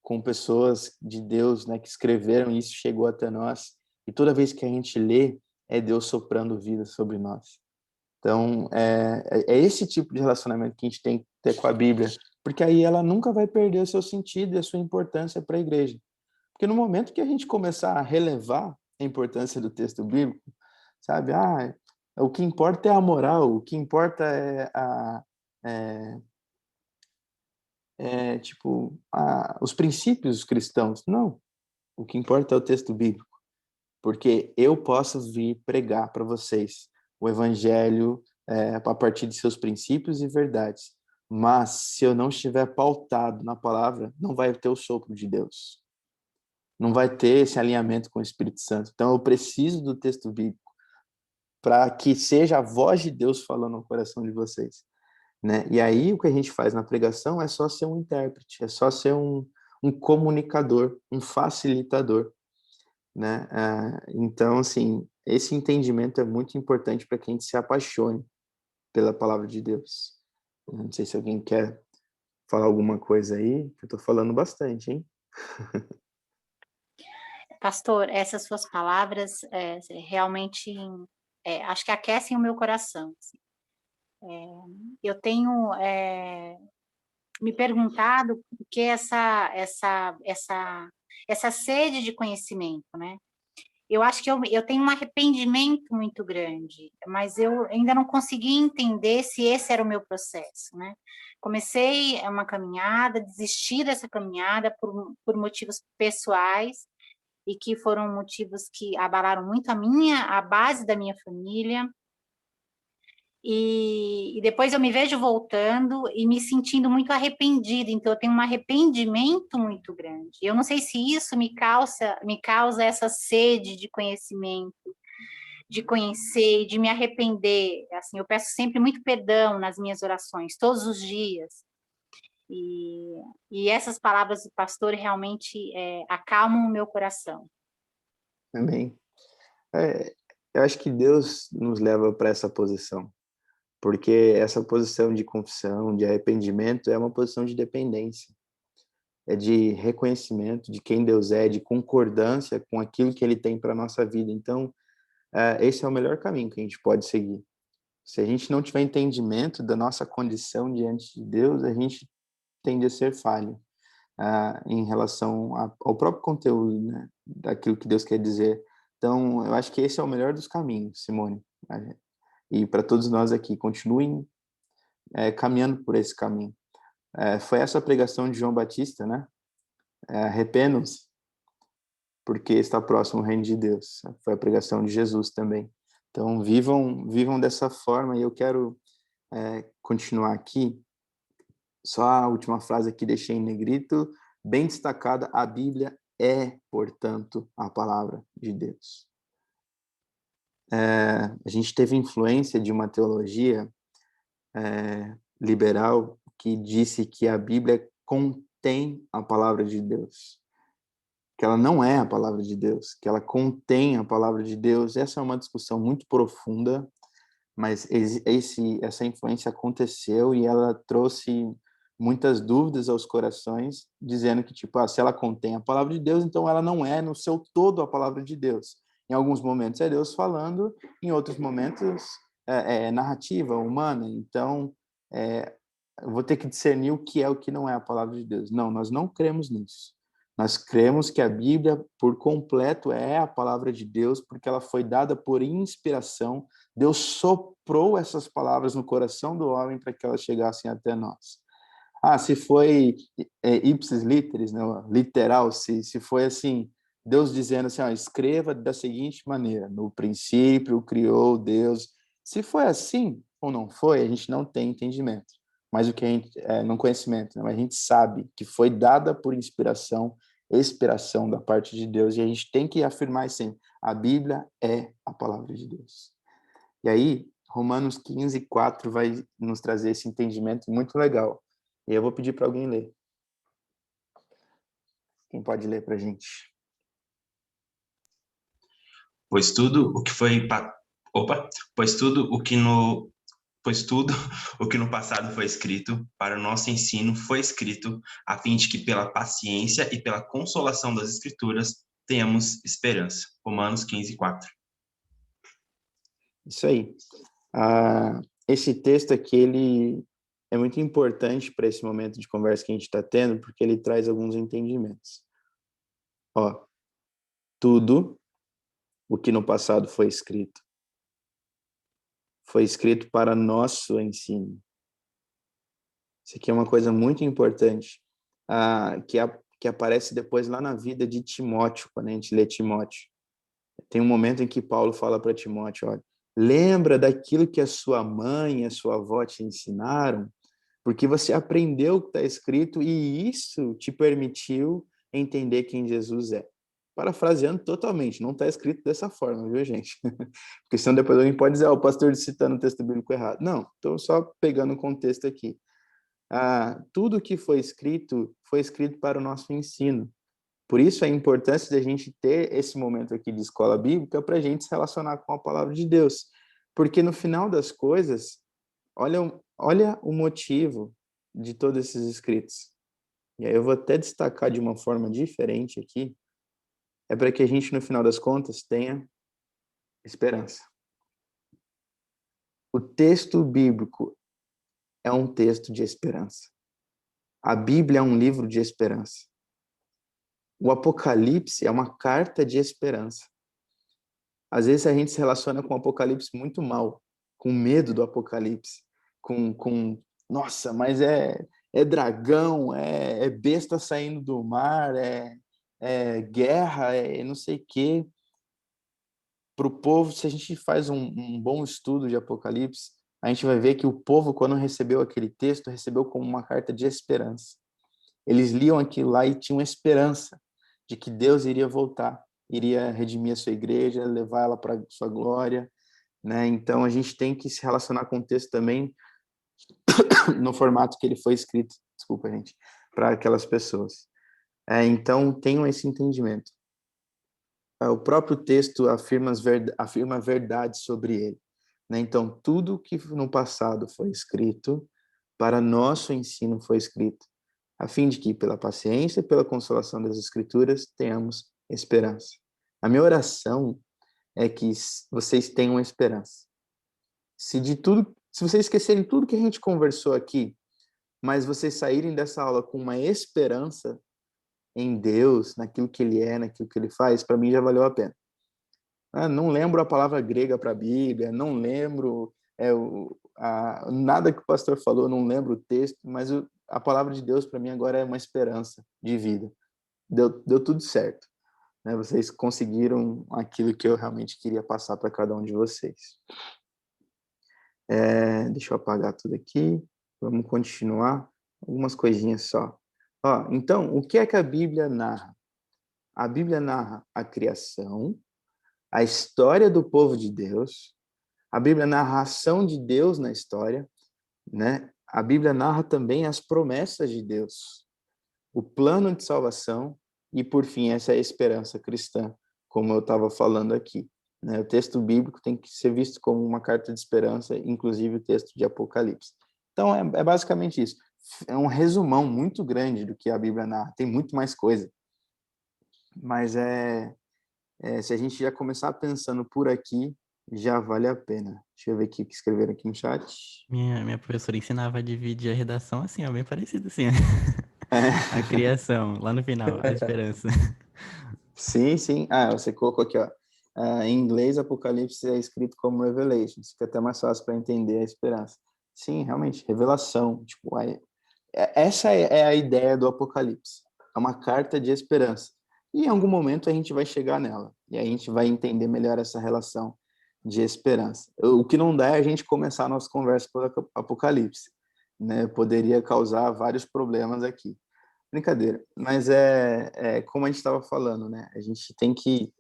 com pessoas de Deus, né, que escreveram, e isso chegou até nós. E toda vez que a gente lê, é Deus soprando vida sobre nós. Então, é esse tipo de relacionamento que a gente tem que ter com a Bíblia, porque aí ela nunca vai perder o seu sentido e a sua importância para a igreja. Porque no momento que a gente começar a relevar a importância do texto bíblico, sabe? O que importa é a moral, o que importa tipo, os princípios cristãos. Não, o que importa é o texto bíblico, porque eu posso vir pregar para vocês o evangelho a partir de seus princípios e verdades, mas se eu não estiver pautado na palavra, não vai ter o sopro de Deus, não vai ter esse alinhamento com o Espírito Santo. Então eu preciso do texto bíblico para que seja a voz de Deus falando no coração de vocês, né? E aí o que a gente faz na pregação é só ser um intérprete, é só ser um comunicador, um facilitador, né? Então, assim, esse entendimento é muito importante para que a gente se apaixone pela palavra de Deus. Não sei se alguém quer falar alguma coisa aí, eu estou falando bastante, hein? Pastor, essas suas palavras realmente acho que aquecem o meu coração. Assim. Eu tenho me perguntado por que essa sede de conhecimento, né? Eu acho que eu tenho um arrependimento muito grande, mas eu ainda não consegui entender se esse era o meu processo, né? Comecei uma caminhada, desisti dessa caminhada por motivos pessoais, e que foram motivos que abalaram muito a base da minha família. E depois eu me vejo voltando e me sentindo muito arrependida, então eu tenho um arrependimento muito grande. Eu não sei se isso me causa essa sede de conhecimento, de conhecer, de me arrepender. Assim, eu peço sempre muito perdão nas minhas orações, todos os dias. E essas palavras do pastor realmente acalmam o meu coração. Amém. Eu acho que Deus nos leva para essa posição, porque essa posição de confissão, de arrependimento, é uma posição de dependência, é de reconhecimento de quem Deus é, de concordância com aquilo que Ele tem para a nossa vida. Então, esse é o melhor caminho que a gente pode seguir. Se a gente não tiver entendimento da nossa condição diante de Deus, a gente tende a ser falho em relação ao próprio conteúdo, né, daquilo que Deus quer dizer. Então, eu acho que esse é o melhor dos caminhos, Simone. E para todos nós aqui, continuem caminhando por esse caminho. Foi essa a pregação de João Batista, né? Arrependam-se, porque está próximo o reino de Deus. Foi a pregação de Jesus também. Então, vivam dessa forma. E eu quero continuar aqui. Só a última frase aqui, deixei em negrito, bem destacada: a Bíblia é, portanto, a palavra de Deus. A gente teve influência de uma teologia liberal que disse que a Bíblia contém a palavra de Deus, que ela não é a palavra de Deus, que ela contém a palavra de Deus. Essa é uma discussão muito profunda, mas essa influência aconteceu e ela trouxe muitas dúvidas aos corações, dizendo que, tipo, se ela contém a palavra de Deus, então ela não é no seu todo a palavra de Deus. Em alguns momentos é Deus falando, em outros momentos é narrativa humana. Então, eu vou ter que discernir o que é o que não é a palavra de Deus. Não, nós não cremos nisso. Nós cremos que a Bíblia, por completo, é a palavra de Deus, porque ela foi dada por inspiração. Deus soprou essas palavras no coração do homem para que elas chegassem até nós. Se foi ipsis literis, né, literal, se foi assim, Deus dizendo assim, escreva da seguinte maneira: no princípio criou Deus. Se foi assim ou não foi, a gente não tem entendimento. Mas o que a gente não conhecimento, né? Mas a gente sabe que foi dada por inspiração da parte de Deus, e a gente tem que afirmar assim: a Bíblia é a palavra de Deus. E aí, Romanos 15:4 vai nos trazer esse entendimento muito legal. E eu vou pedir para alguém ler. Quem pode ler para a gente? Pois tudo o que foi pois tudo o que no passado foi escrito para o nosso ensino foi escrito a fim de que pela paciência e pela consolação das Escrituras tenhamos esperança. Romanos 15:4. Isso aí. Esse texto aqui, ele é muito importante para esse momento de conversa que a gente está tendo, porque ele traz alguns entendimentos. Tudo o que no passado foi escrito foi escrito para nosso ensino. Isso aqui é uma coisa muito importante, que aparece depois lá na vida de Timóteo, quando a gente lê Timóteo. Tem um momento em que Paulo fala para Timóteo, olha, lembra daquilo que a sua mãe e a sua avó te ensinaram, porque você aprendeu o que está escrito e isso te permitiu entender quem Jesus é. Parafraseando totalmente, não está escrito dessa forma, viu, gente? Porque senão depois alguém pode dizer, o pastor citando o texto bíblico errado. Não, estou só pegando o contexto aqui. Tudo que foi escrito para o nosso ensino. Por isso a importância da gente ter esse momento aqui de escola bíblica para a gente se relacionar com a palavra de Deus. Porque no final das coisas, olha o motivo de todos esses escritos. E aí eu vou até destacar de uma forma diferente aqui, é para que a gente, no final das contas, tenha esperança. O texto bíblico é um texto de esperança. A Bíblia é um livro de esperança. O Apocalipse é uma carta de esperança. Às vezes a gente se relaciona com o Apocalipse muito mal, com medo do Apocalipse, nossa, mas é dragão, é besta saindo do mar, é guerra, é não sei o quê. Para o povo, se a gente faz um bom estudo de Apocalipse, a gente vai ver que o povo, quando recebeu aquele texto, recebeu como uma carta de esperança. Eles liam aquilo lá e tinham esperança de que Deus iria voltar, iria redimir a sua igreja, levar ela para a sua glória, né? Então, a gente tem que se relacionar com o texto também no formato que ele foi escrito, desculpa, gente, para aquelas pessoas. Então, tenham esse entendimento. O próprio texto afirma a verdade sobre ele, né? Então, tudo que no passado foi escrito, para nosso ensino foi escrito, a fim de que, pela paciência e pela consolação das Escrituras, tenhamos esperança. A minha oração é que vocês tenham esperança. Se vocês esquecerem tudo que a gente conversou aqui, mas vocês saírem dessa aula com uma esperança em Deus, naquilo que Ele é, naquilo que Ele faz, para mim já valeu a pena. Não lembro a palavra grega para a Bíblia, não lembro nada que o pastor falou, não lembro o texto, mas a palavra de Deus para mim agora é uma esperança de vida. Deu tudo certo, né? Vocês conseguiram aquilo que eu realmente queria passar para cada um de vocês. Deixa eu apagar tudo aqui, vamos continuar. Algumas coisinhas só. Então, o que é que a Bíblia narra? A Bíblia narra a criação, a história do povo de Deus, a Bíblia narra a ação de Deus na história, né? A Bíblia narra também as promessas de Deus, o plano de salvação e, por fim, essa é a esperança cristã, como eu estava falando aqui, né? O texto bíblico tem que ser visto como uma carta de esperança, inclusive o texto de Apocalipse. Então, é basicamente isso. É um resumão muito grande do que a Bíblia narra. Tem muito mais coisa. Mas se a gente já começar pensando por aqui, já vale a pena. Deixa eu ver aqui o que escreveram aqui no chat. Minha professora ensinava a dividir a redação assim, ó, bem parecido assim. É. A criação, lá no final, a esperança. Sim, sim. Você colocou aqui, ó. Em inglês, Apocalipse é escrito como Revelation. Fica até mais fácil para entender a esperança. Sim, realmente, revelação. Tipo, essa é a ideia do Apocalipse. É uma carta de esperança. E em algum momento a gente vai chegar nela. E a gente vai entender melhor essa relação de esperança. O que não dá é a gente começar a nossa conversa por Apocalipse, né? Poderia causar vários problemas aqui. Brincadeira. Mas como a gente estava falando, né? A gente tem que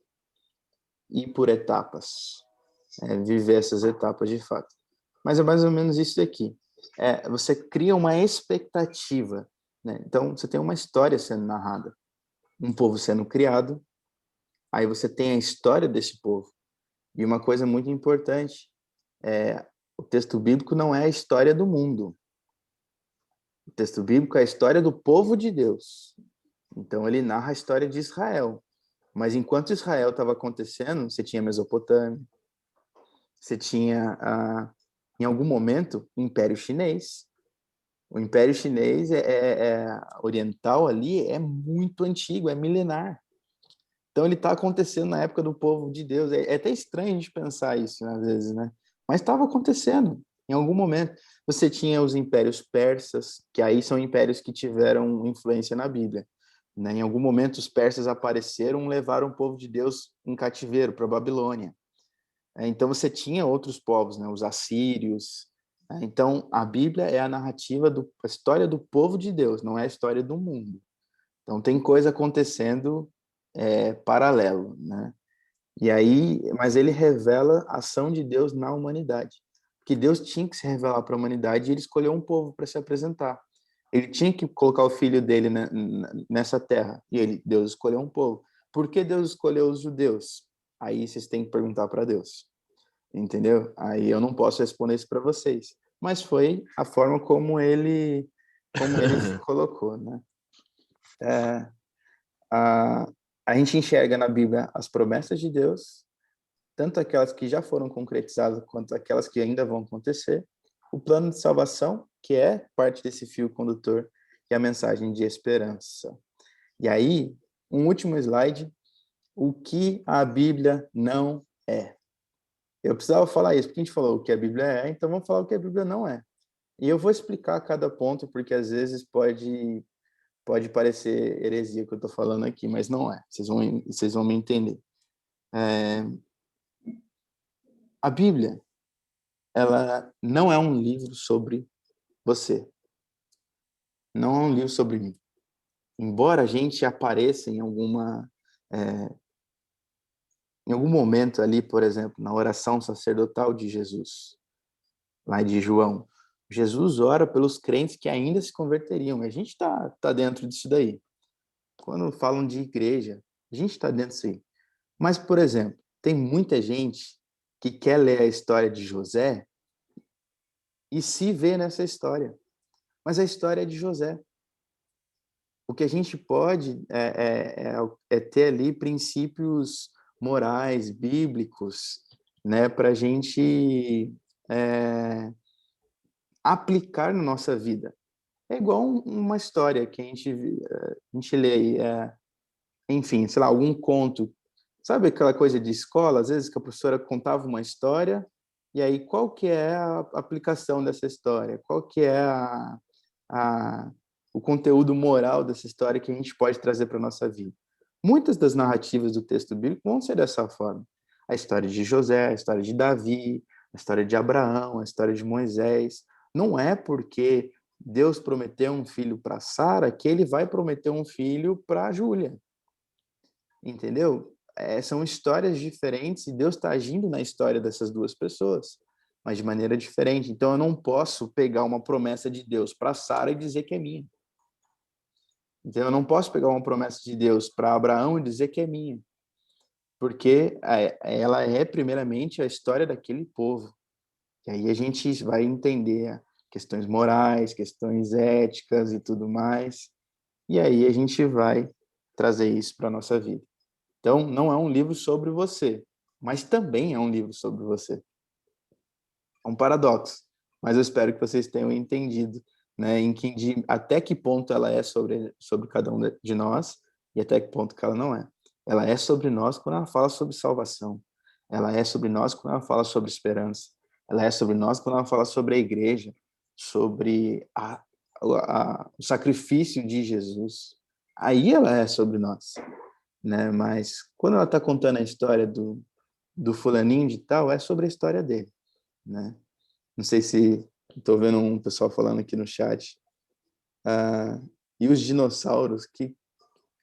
ir por etapas. Viver essas etapas de fato. Mas é mais ou menos isso aqui. Você cria uma expectativa, né? Então, você tem uma história sendo narrada, um povo sendo criado, aí você tem a história desse povo. E uma coisa muito importante, o texto bíblico não é a história do mundo. O texto bíblico é a história do povo de Deus. Então, ele narra a história de Israel. Mas enquanto Israel estava acontecendo, você tinha Mesopotâmia, você tinha, em algum momento, o Império Chinês. O Império Chinês oriental ali é muito antigo, é milenar. Então, ele está acontecendo na época do povo de Deus. É até estranho a gente pensar isso, né, às vezes, né? mas estava acontecendo em algum momento. Você tinha os impérios persas, que aí são impérios que tiveram influência na Bíblia, né? Em algum momento os persas apareceram, levaram o povo de Deus em cativeiro para a Babilônia. Então você tinha outros povos, né? Os assírios. Então a Bíblia é a narrativa a história do povo de Deus, não é a história do mundo. Então tem coisa acontecendo paralelo, né? E aí, mas ele revela a ação de Deus na humanidade. Porque Deus tinha que se revelar para a humanidade e ele escolheu um povo para se apresentar. Ele tinha que colocar o filho dele nessa terra. E Deus escolheu um povo. Por que Deus escolheu os judeus? Aí vocês têm que perguntar para Deus. Entendeu? Aí eu não posso responder isso para vocês. Mas foi a forma como ele colocou, né? A gente enxerga na Bíblia as promessas de Deus, tanto aquelas que já foram concretizadas quanto aquelas que ainda vão acontecer, o plano de salvação, que é parte desse fio condutor, e a mensagem de esperança. E aí, um último slide, o que a Bíblia não é. Eu precisava falar isso, porque a gente falou o que a Bíblia é, então vamos falar o que a Bíblia não é. E eu vou explicar cada ponto, porque às vezes pode parecer heresia o que eu estou falando aqui, mas não é. Vocês vão me entender. A Bíblia, ela não é um livro sobre você. Não é um livro sobre mim. Embora a gente apareça em algum momento ali, por exemplo, na oração sacerdotal de Jesus, lá de João, Jesus ora pelos crentes que ainda se converteriam. A gente tá dentro disso daí. Quando falam de igreja, a gente está dentro disso aí. Mas, por exemplo, tem muita gente que quer ler a história de José e se vê nessa história. Mas a história é de José. O que a gente pode é ter ali princípios morais, bíblicos, né, para a gente aplicar na nossa vida. É igual uma história que a gente lê aí, enfim, sei lá, algum conto. Sabe aquela coisa de escola, às vezes que a professora contava uma história, e aí qual que é a aplicação dessa história? Qual que é o conteúdo moral dessa história que a gente pode trazer para a nossa vida? Muitas das narrativas do texto bíblico vão ser dessa forma. A história de José, a história de Davi, a história de Abraão, a história de Moisés. Não é porque Deus prometeu um filho para Sara que ele vai prometer um filho para Júlia. Entendeu? São histórias diferentes e Deus está agindo na história dessas duas pessoas, mas de maneira diferente. Então eu não posso pegar uma promessa de Deus para Sara e dizer que é minha. Então eu não posso pegar uma promessa de Deus para Abraão e dizer que é minha, porque ela é primeiramente a história daquele povo. E aí a gente vai entender questões morais, questões éticas e tudo mais. E aí a gente vai trazer isso para a nossa vida. Então, não é um livro sobre você, mas também é um livro sobre você. É um paradoxo, mas eu espero que vocês tenham entendido, né, até que ponto ela é sobre cada um de nós e até que ponto que ela não é. Ela é sobre nós quando ela fala sobre salvação. Ela é sobre nós quando ela fala sobre esperança. Ela é sobre nós quando ela fala sobre a igreja, sobre o sacrifício de Jesus. Aí ela é sobre nós. Né? Mas quando ela está contando a história do fulaninho de tal, é sobre a história dele, né? Não sei se estou vendo um pessoal falando aqui no chat. E os dinossauros, que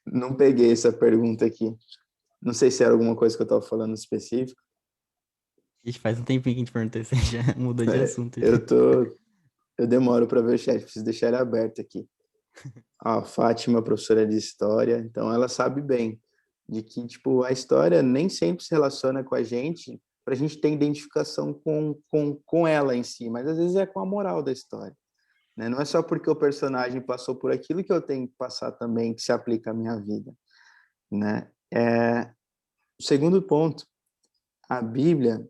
não peguei essa pergunta aqui. Não sei se era alguma coisa que eu estava falando específico. Ixi, faz um tempinho que a gente perguntou isso, já mudou de assunto. Eu demoro para ver o chat, preciso deixar ele aberto aqui. A Fátima, professora de história, então ela sabe bem de que, tipo, a história nem sempre se relaciona com a gente para a gente ter identificação com ela em si, mas às vezes é com a moral da história, né? Não é só porque o personagem passou por aquilo que eu tenho que passar também, que se aplica à minha vida, né? O segundo ponto, a Bíblia,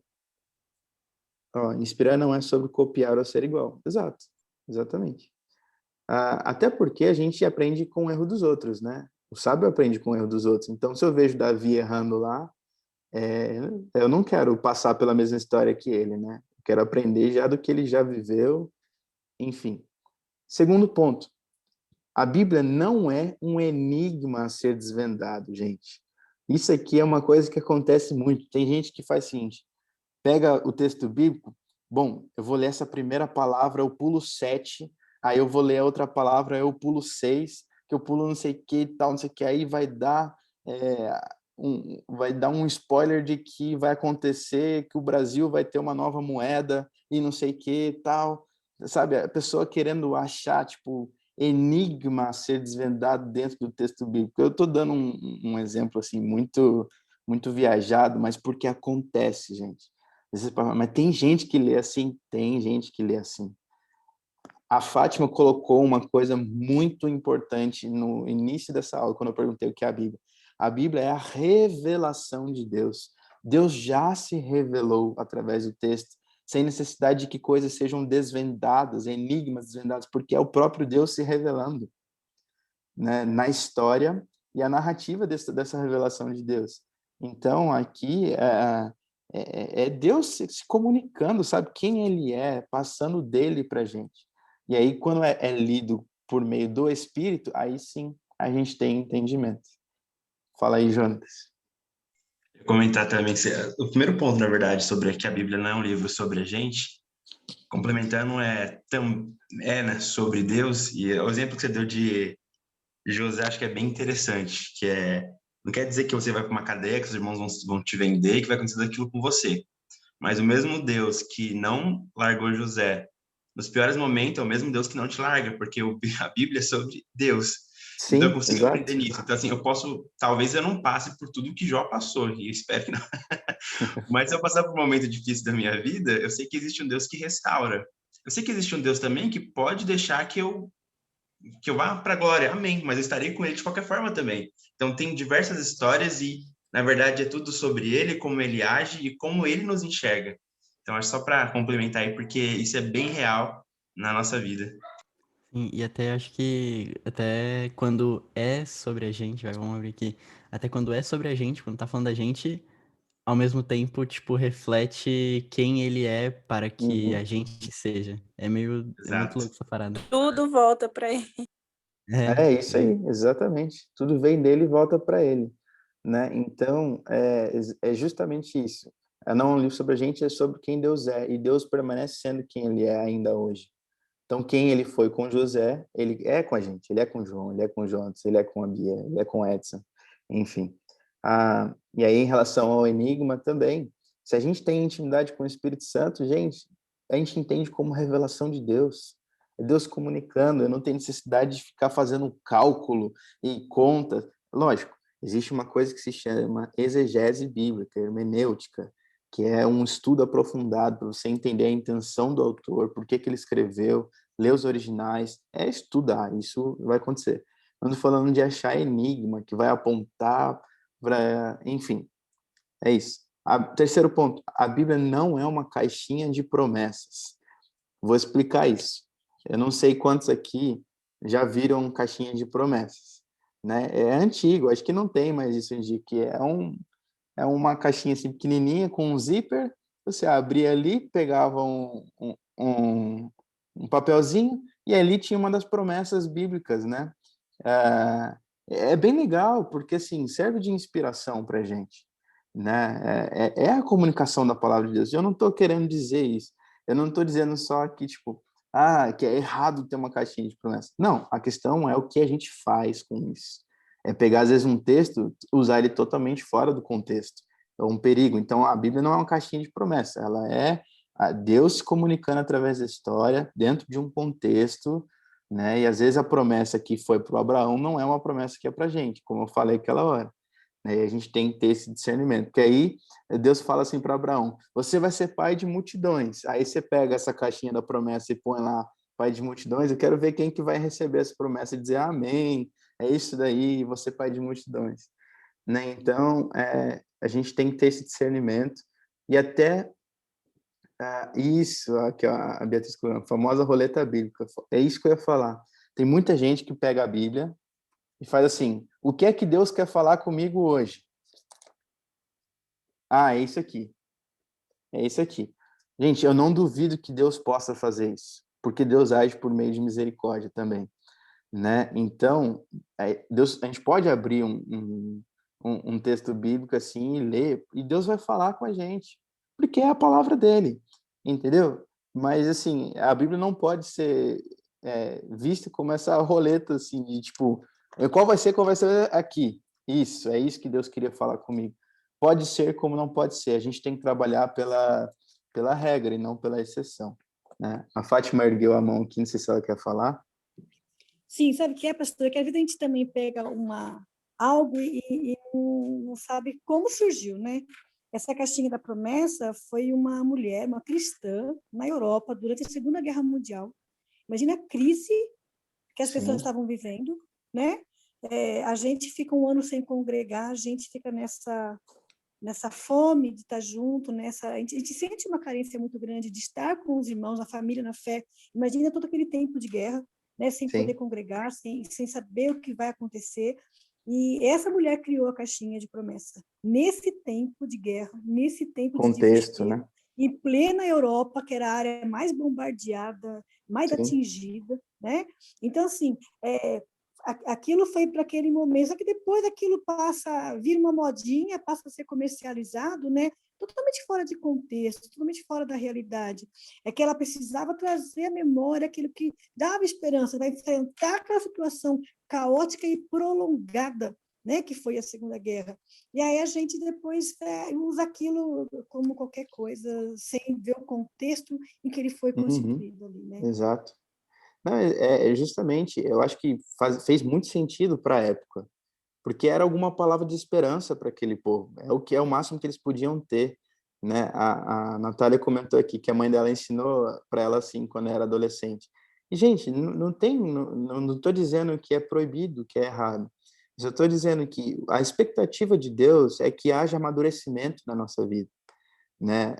inspirar não é sobre copiar ou ser igual. Exato, exatamente. Até porque a gente aprende com o erro dos outros, né? O sábio aprende com o erro dos outros. Então, se eu vejo Davi errando lá, eu não quero passar pela mesma história que ele, né? Eu quero aprender já do que ele já viveu, enfim. Segundo ponto, a Bíblia não é um enigma a ser desvendado, gente. Isso aqui é uma coisa que acontece muito. Tem gente que faz o seguinte, pega o texto bíblico, bom, eu vou ler essa primeira palavra, eu pulo 7, aí eu vou ler a outra palavra, eu pulo 6, que eu pulo não sei o que e tal, não sei o que, aí vai dar um spoiler de que vai acontecer, que o Brasil vai ter uma nova moeda e não sei o que e tal, sabe? A pessoa querendo achar, tipo, enigma a ser desvendado dentro do texto bíblico. Eu estou dando um exemplo, assim, muito viajado, mas porque acontece, gente. Mas tem gente que lê assim, tem gente que lê assim. A Fátima colocou uma coisa muito importante no início dessa aula, quando eu perguntei o que é a Bíblia. A Bíblia é a revelação de Deus. Deus já se revelou através do texto, sem necessidade de que coisas sejam desvendadas, enigmas desvendados, porque é o próprio Deus se revelando, né, na história e a narrativa dessa revelação de Deus. Então, aqui é Deus se comunicando, sabe, quem ele é, passando dele para a gente. E aí, quando é lido por meio do Espírito, aí sim a gente tem entendimento. Fala aí, Jonas. Comentar também, o primeiro ponto, na verdade, sobre que a Bíblia não é um livro sobre a gente, complementando, né, sobre Deus, e o exemplo que você deu de José, acho que é bem interessante, não quer dizer que você vai para uma cadeia, que os irmãos vão te vender, que vai acontecer aquilo com você. Mas o mesmo Deus que não largou José nos piores momentos é o mesmo Deus que não te larga, porque a Bíblia é sobre Deus. Então eu Sim, consigo exato. aprender nisso. Então, assim, talvez eu não passe por tudo que Jó passou, e eu espero que não. Mas se eu passar por um momento difícil da minha vida, eu sei que existe um Deus que restaura. Eu sei que existe um Deus também que pode deixar que eu vá para a glória, amém, mas eu estarei com ele de qualquer forma também. Então, tem diversas histórias e, na verdade, é tudo sobre ele, como ele age e como ele nos enxerga. Então, acho só para complementar aí, porque isso é bem real na nossa vida. Sim, e até acho que até quando é sobre a gente, vamos abrir aqui, até quando é sobre a gente, quando tá falando da gente, ao mesmo tempo, tipo, reflete quem ele é para que a Uhum. gente seja. É muito Exato. louco essa parada. Tudo volta para ele. É isso aí, exatamente. Tudo vem dele e volta para ele, né? Então, é justamente isso. Não é um livro sobre a gente, é sobre quem Deus é. E Deus permanece sendo quem ele é ainda hoje. Então, quem ele foi com José, ele é com a gente. Ele é com João, ele é com Jonas, ele é com a Bia, ele é com Edson, enfim. E aí, em relação ao enigma também, se a gente tem intimidade com o Espírito Santo, gente, a gente entende como revelação de Deus. É Deus comunicando, eu não tenho necessidade de ficar fazendo cálculo e conta. Lógico, existe uma coisa que se chama exegese bíblica, hermenêutica, que é um estudo aprofundado para você entender a intenção do autor, por que ele escreveu, ler os originais, é estudar, isso vai acontecer. Ando falando de achar enigma, que vai apontar para... Enfim, é isso. Terceiro ponto, a Bíblia não é uma caixinha de promessas. Vou explicar isso. Eu não sei quantos aqui já viram caixinha de promessas, né? É antigo, acho que não tem mais isso em dia, que é uma caixinha assim pequenininha com um zíper, você abria ali, pegava um papelzinho e ali tinha uma das promessas bíblicas, né? É bem legal, porque assim, serve de inspiração para a gente, né? É a comunicação da palavra de Deus. Eu não estou querendo dizer isso. Eu não estou dizendo só que, tipo, que é errado ter uma caixinha de promessas. Não, a questão é o que a gente faz com isso. É pegar, às vezes, um texto, usar ele totalmente fora do contexto. É um perigo. Então, a Bíblia não é uma caixinha de promessa. Ela é Deus se comunicando através da história, dentro de um contexto, né? E, às vezes, a promessa que foi para o Abraão não é uma promessa que é para a gente, como eu falei aquela hora. E a gente tem que ter esse discernimento, porque aí Deus fala assim para Abraão, você vai ser pai de multidões. Aí você pega essa caixinha da promessa e põe lá, pai de multidões, eu quero ver quem que vai receber essa promessa e dizer amém, é isso daí, você pai de multidões. Né? Então, a gente tem que ter esse discernimento e até isso, aqui, ó, a Beatriz, a famosa roleta bíblica, é isso que eu ia falar. Tem muita gente que pega a Bíblia e faz assim, o que é que Deus quer falar comigo hoje? É isso aqui. É isso aqui. Gente, eu não duvido que Deus possa fazer isso, porque Deus age por meio de misericórdia também, né? Então, Deus, a gente pode abrir um texto bíblico assim e ler, e Deus vai falar com a gente, porque é a palavra dele, entendeu? Mas, assim, a Bíblia não pode ser vista como essa roleta, assim, de tipo, qual vai ser aqui? Isso, é isso que Deus queria falar comigo. Pode ser como não pode ser, a gente tem que trabalhar pela regra e não pela exceção, né? A Fátima ergueu a mão aqui, não sei se ela quer falar. Sim, sabe o que é, pastor? Que às vezes a gente também pega algo e não sabe como surgiu, né? Essa caixinha da promessa foi uma mulher, uma cristã, na Europa, durante a Segunda Guerra Mundial. Imagina a crise que as pessoas Sim, estavam vivendo, né? A gente fica um ano sem congregar, a gente fica nessa fome de estar junto, a gente sente uma carência muito grande de estar com os irmãos, a família, na fé. Imagina todo aquele tempo de guerra, né, sem poder sim. congregar, sem saber o que vai acontecer. E essa mulher criou a caixinha de promessa. Nesse tempo de guerra, nesse tempo de Contexto, desespero, né? em plena Europa, que era a área mais bombardeada, mais Sim. atingida, né? Então, assim, aquilo foi para aquele momento, só que depois aquilo passa a vir uma modinha, passa a ser comercializado, né? Totalmente fora de contexto, totalmente fora da realidade. É que ela precisava trazer à memória aquilo que dava esperança, vai enfrentar aquela situação caótica e prolongada, né, que foi a Segunda Guerra. E aí a gente depois usa aquilo como qualquer coisa, sem ver o contexto em que ele foi Uhum, constituído ali, né? exato. Não, justamente, eu acho que fez muito sentido para a época, porque era alguma palavra de esperança para aquele povo. É o que é o máximo que eles podiam ter, né? A Natália comentou aqui que a mãe dela ensinou para ela assim quando era adolescente. E gente, não estou dizendo que é proibido, que é errado. Eu estou dizendo que a expectativa de Deus é que haja amadurecimento na nossa vida, né?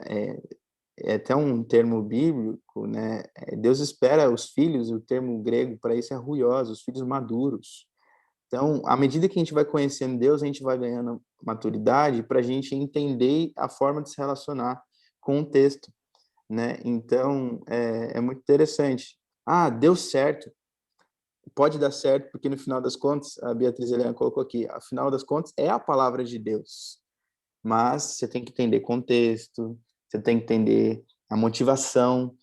É até um termo bíblico, né? Deus espera os filhos, o termo grego para isso é ruios, os filhos maduros. Então, à medida que a gente vai conhecendo Deus, a gente vai ganhando maturidade para a gente entender a forma de se relacionar com o texto, né? Então, é muito interessante. Ah, deu certo. Pode dar certo, porque no final das contas, a Beatriz Helena colocou aqui, afinal das contas, é a palavra de Deus. Mas você tem que entender contexto, você tem que entender a motivação.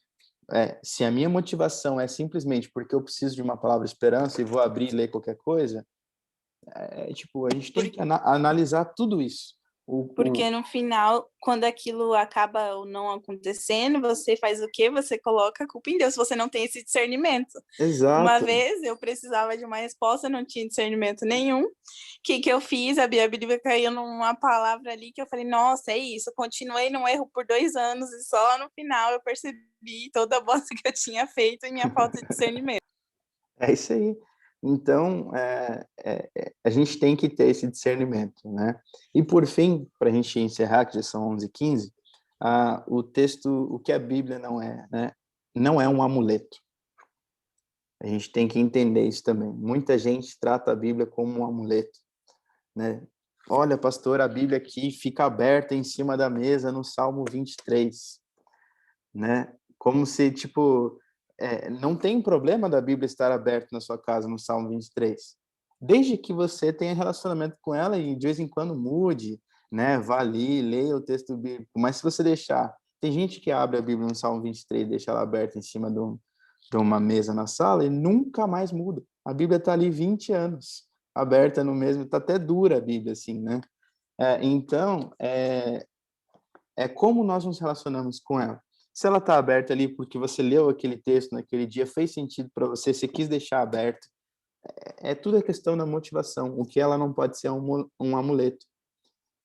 Se a minha motivação é simplesmente porque eu preciso de uma palavra de esperança e vou abrir e ler qualquer coisa, tipo, a gente tem que analisar tudo isso. Porque no final, quando aquilo acaba ou não acontecendo, você faz o quê? Você coloca a culpa em Deus, você não tem esse discernimento. Uma Exato. vez eu precisava de uma resposta, não tinha discernimento nenhum. O que eu fiz? A Bíblia caiu numa palavra ali que eu falei, nossa, é isso. Eu continuei no erro por 2 anos e só no final eu percebi toda a bosta que eu tinha feito e minha falta de discernimento. É isso aí. Então, a gente tem que ter esse discernimento, né? E, por fim, para a gente encerrar, que já são 11h15, o texto, o que a Bíblia não é, né? Não é um amuleto. A gente tem que entender isso também. Muita gente trata a Bíblia como um amuleto, né? Olha, pastor, a Bíblia aqui fica aberta em cima da mesa no Salmo 23, né? Como se, tipo, não tem problema da Bíblia estar aberta na sua casa no Salmo 23, desde que você tenha relacionamento com ela e de vez em quando mude, né? Vá ali, leia o texto bíblico. Mas se você deixar, tem gente que abre a Bíblia no Salmo 23 e deixa ela aberta em cima de uma mesa na sala e nunca mais muda. A Bíblia está ali 20 anos, aberta no mesmo, está até dura a Bíblia, assim, né? Então, como nós nos relacionamos com ela. Se ela está aberta ali porque você leu aquele texto naquele dia, fez sentido para você, você quis deixar aberto, tudo a questão da motivação. O que ela não pode ser um amuleto,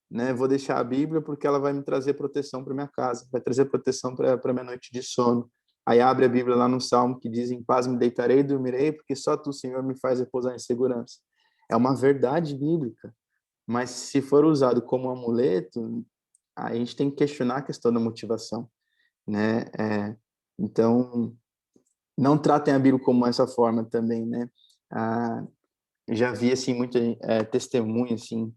né? Vou deixar a Bíblia porque ela vai me trazer proteção para minha casa, vai trazer proteção para minha noite de sono. Aí abre a Bíblia lá no Salmo que diz: em paz me deitarei e dormirei, porque só tu, Senhor, me faz repousar em segurança. É uma verdade bíblica, mas se for usado como amuleto, a gente tem que questionar a questão da motivação, né? Então, não tratem a Bíblia como essa forma também, né? Já vi, assim, muito testemunho, assim,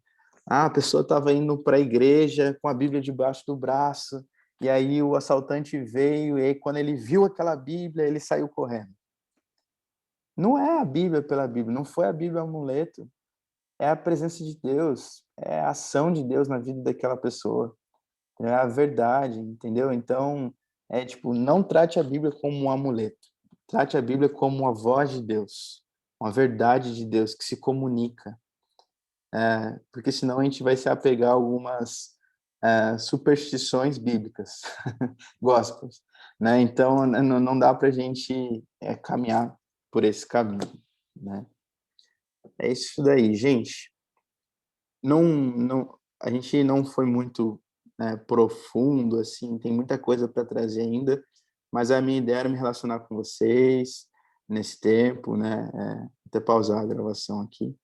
a pessoa estava indo para a igreja com a Bíblia debaixo do braço e aí o assaltante veio, e aí quando ele viu aquela Bíblia, ele saiu correndo. Não é a Bíblia pela Bíblia, não foi a Bíblia o amuleto, é a presença de Deus, é a ação de Deus na vida daquela pessoa, é a verdade, entendeu? Então, tipo, não trate a Bíblia como um amuleto, trate a Bíblia como uma voz de Deus, uma verdade de Deus que se comunica, porque senão a gente vai se apegar a algumas superstições bíblicas, gospels, né? Então, não dá para a gente caminhar por esse caminho, né? É isso daí, gente. A gente não foi muito profundo, assim, tem muita coisa para trazer ainda, mas a minha ideia era me relacionar com vocês nesse tempo, né? Até pausar a gravação aqui.